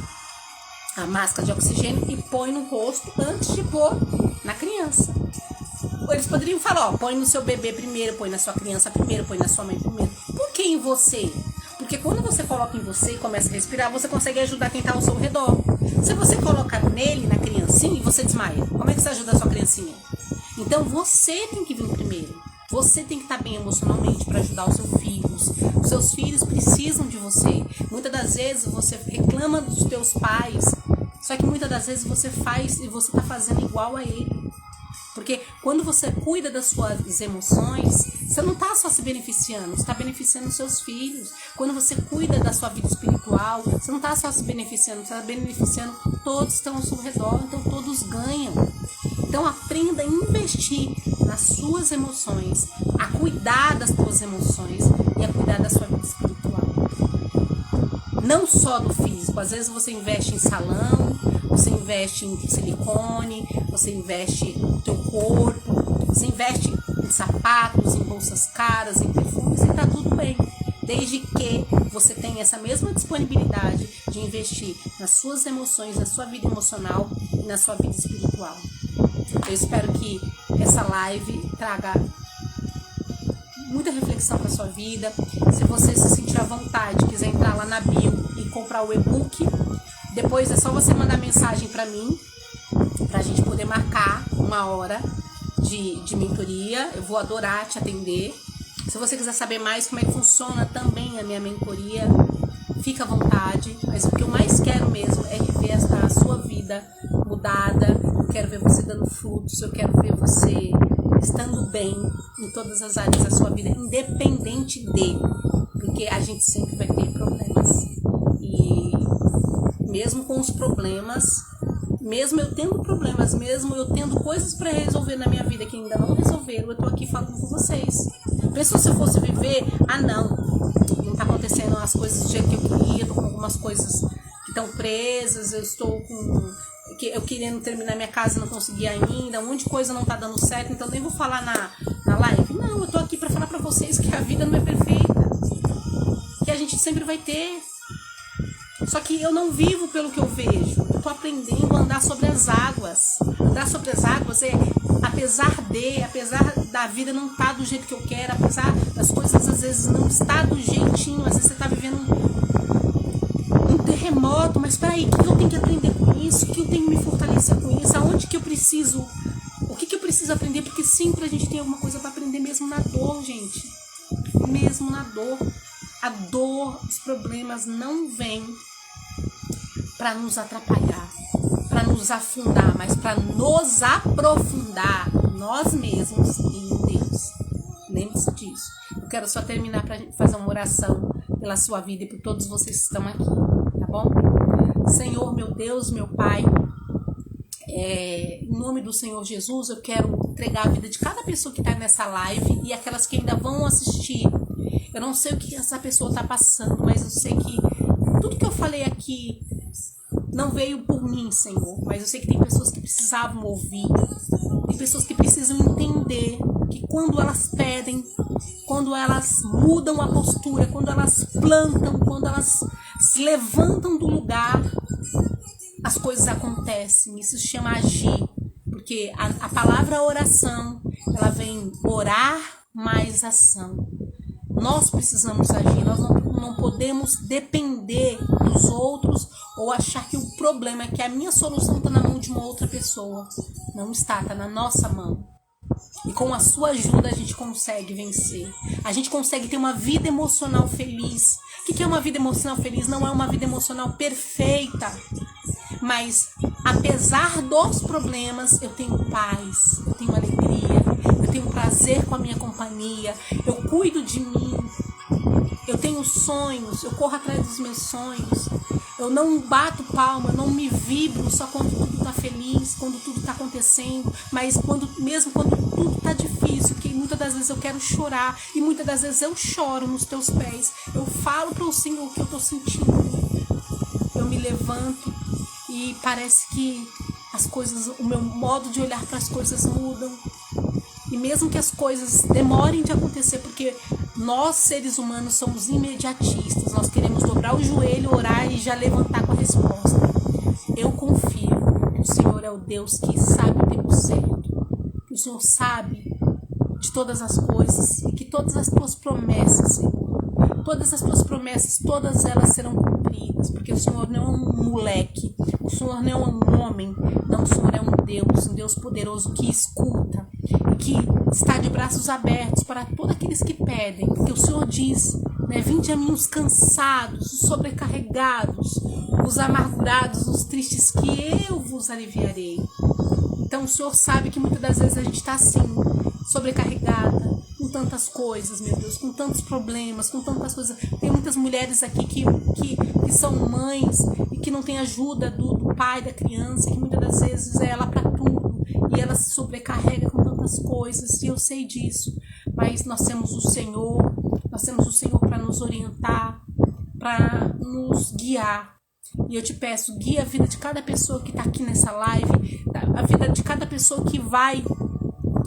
a máscara de oxigênio e põe no rosto antes de pôr na criança. Eles poderiam falar: ó, põe no seu bebê primeiro, põe na sua criança primeiro, põe na sua mãe primeiro. Por que em você? Porque quando você coloca em você e começa a respirar, você consegue ajudar quem está ao seu redor. Se você coloca nele, na criancinha, e você desmaia, como é que você ajuda a sua criancinha? Então você tem que vir primeiro. Você tem que estar bem emocionalmente para ajudar os seus filhos. Os seus filhos precisam de você. Muitas das vezes você reclama dos teus pais, só que muitas das vezes você faz e você está fazendo igual a ele. Porque quando você cuida das suas emoções, você não está só se beneficiando, você está beneficiando os seus filhos. Quando você cuida da sua vida espiritual, você não está só se beneficiando, você está beneficiando todos que estão ao seu redor, então todos ganham. Então aprenda a investir nas suas emoções, a cuidar das suas emoções e a cuidar da sua vida espiritual. Não só do físico, às vezes você investe em salão, você investe em silicone, você investe no teu corpo, você investe em sapatos, em bolsas caras, em perfumes, e tá tudo bem. Desde que você tenha essa mesma disponibilidade de investir nas suas emoções, na sua vida emocional e na sua vida espiritual. Eu espero que essa live traga muita reflexão para sua vida. Se você se sentir à vontade, quiser entrar lá na bio e comprar o e-book, depois é só você mandar mensagem para mim, pra gente poder marcar uma hora de mentoria. Eu vou adorar te atender. Se você quiser saber mais como é que funciona também a minha mentoria, fica à vontade. Mas o que eu mais quero mesmo é ver a sua vida mudada. Eu quero ver você dando frutos, eu quero ver você estando bem em todas as áreas da sua vida, independente de, porque a gente sempre vai ter problemas. E mesmo com os problemas, mesmo eu tendo problemas, mesmo eu tendo coisas para resolver na minha vida que ainda não resolveram, eu tô aqui falando com vocês. Pensou se eu fosse viver, não tá acontecendo as coisas do jeito que eu queria, tô com algumas coisas que estão presas, eu estou com... eu querendo terminar minha casa, não consegui ainda, um monte de coisa não tá dando certo, então nem vou falar na live. Não, eu tô aqui pra falar pra vocês que a vida não é perfeita, que a gente sempre vai ter. Só que eu não vivo pelo que eu vejo, eu tô aprendendo a andar sobre as águas. Andar sobre as águas é, apesar da vida não estar do jeito que eu quero, apesar das coisas às vezes não estar do jeitinho, às vezes você tá vivendo um terremoto, mas peraí, o que eu tenho que aprender com isso? O que eu tenho que me fortalecer com isso? Aonde que eu preciso? O que eu preciso aprender? Porque sempre a gente tem alguma coisa para aprender, mesmo na dor, gente. Mesmo na dor. A dor, os problemas não vêm para nos atrapalhar, para nos afundar, mas para nos aprofundar nós mesmos em Deus. Lembre-se disso. Eu quero só terminar para fazer uma oração pela sua vida e por todos vocês que estão aqui, tá bom? Senhor, meu Deus, meu Pai, em nome do Senhor Jesus, eu quero entregar a vida de cada pessoa que está nessa live e aquelas que ainda vão assistir. Eu não sei o que essa pessoa está passando, mas eu sei que tudo que eu falei aqui não veio por mim, Senhor, mas eu sei que tem pessoas que precisavam ouvir, tem pessoas que precisam entender que quando elas pedem, quando elas mudam a postura, quando elas plantam, quando elas se levantam do lugar, as coisas acontecem. Isso se chama agir, porque a palavra oração, ela vem orar mais ação. Nós precisamos agir, nós não podemos depender dos outros ou achar que o problema é que a minha solução está na mão de uma outra pessoa. Não está, está na nossa mão. E com a sua ajuda a gente consegue vencer. A gente consegue ter uma vida emocional feliz. O que é uma vida emocional feliz? Não é uma vida emocional perfeita. Mas apesar dos problemas, eu tenho paz, eu tenho alegria, eu tenho prazer com a minha companhia, eu cuido de mim, eu tenho sonhos, eu corro atrás dos meus sonhos, eu não bato palma, eu não me vibro só quando tudo tá feliz, quando tudo tá acontecendo, mas mesmo quando tudo tá difícil, que muitas das vezes eu quero chorar e muitas das vezes eu choro nos teus pés, eu falo para o Senhor o que eu tô sentindo, eu me levanto e parece que as coisas, o meu modo de olhar para as coisas mudam. E mesmo que as coisas demorem de acontecer, porque nós, seres humanos, somos imediatistas. Nós queremos dobrar o joelho, orar e já levantar com a resposta. Eu confio que o Senhor é o Deus que sabe o tempo certo. Que o Senhor sabe de todas as coisas e que todas as tuas promessas, Senhor, todas as tuas promessas, todas elas serão cumpridas, porque o Senhor não é um moleque, o Senhor não é um homem, não, o Senhor é um Deus poderoso que escuta e que está de braços abertos para todos aqueles que pedem, porque o Senhor diz, né, vinde a mim os cansados, os sobrecarregados, os amargurados, os tristes, que eu vos aliviarei. Então o Senhor sabe que muitas das vezes a gente está assim, sobrecarregada, com tantas coisas, meu Deus, com tantos problemas, com tantas coisas. Tem muitas mulheres aqui que são mães e que não têm ajuda do pai da criança, que muitas das vezes é ela para tudo e ela se sobrecarrega com tantas coisas, e eu sei disso, mas nós temos o Senhor para nos orientar, para nos guiar. E eu te peço, guia a vida de cada pessoa que está aqui nessa live, a vida de cada pessoa que vai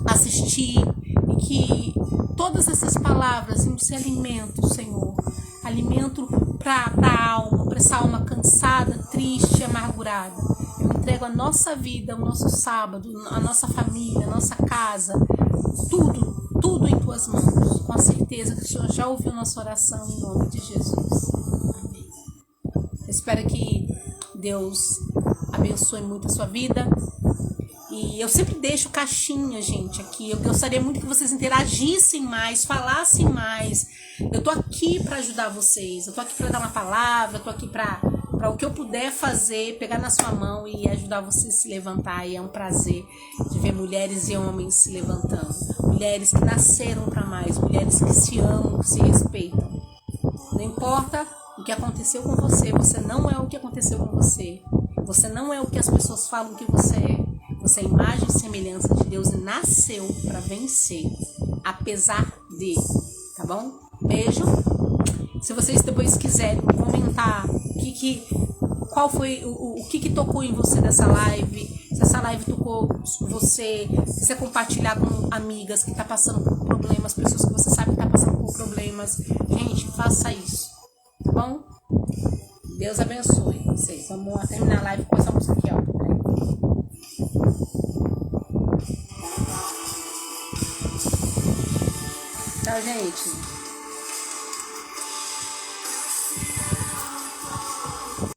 assistir, e que todas essas palavras vão ser alimento, Senhor, alimento para a alma, para essa alma cansada, triste, amargurada. Eu entrego a nossa vida, o nosso sábado, a nossa família, a nossa casa, tudo em tuas mãos, com a certeza que o Senhor já ouviu nossa oração em nome de Jesus. Amém. Espero que Deus abençoe muito a sua vida. E eu sempre deixo caixinha, gente, aqui. Eu gostaria muito que vocês interagissem mais, falassem mais. Eu tô aqui para ajudar vocês. Eu tô aqui para dar uma palavra, eu tô aqui para o que eu puder fazer, pegar na sua mão e ajudar você a se levantar. E é um prazer de ver mulheres e homens se levantando. Mulheres que nasceram para mais, mulheres que se amam, que se respeitam. Não importa o que aconteceu com você, você não é o que aconteceu com você. Você não é o que as pessoas falam que você é. Você é imagem e semelhança de Deus e nasceu para vencer, apesar de, tá bom? Beijo. Se vocês depois quiserem comentar qual foi o que tocou em você dessa live, se essa live tocou você, se você compartilhar com amigas que tá passando por problemas, pessoas que você sabe que tá passando por problemas, gente, faça isso, tá bom? Deus abençoe vocês. Vamos terminar a live com essa música aqui, ó. Tchau, gente.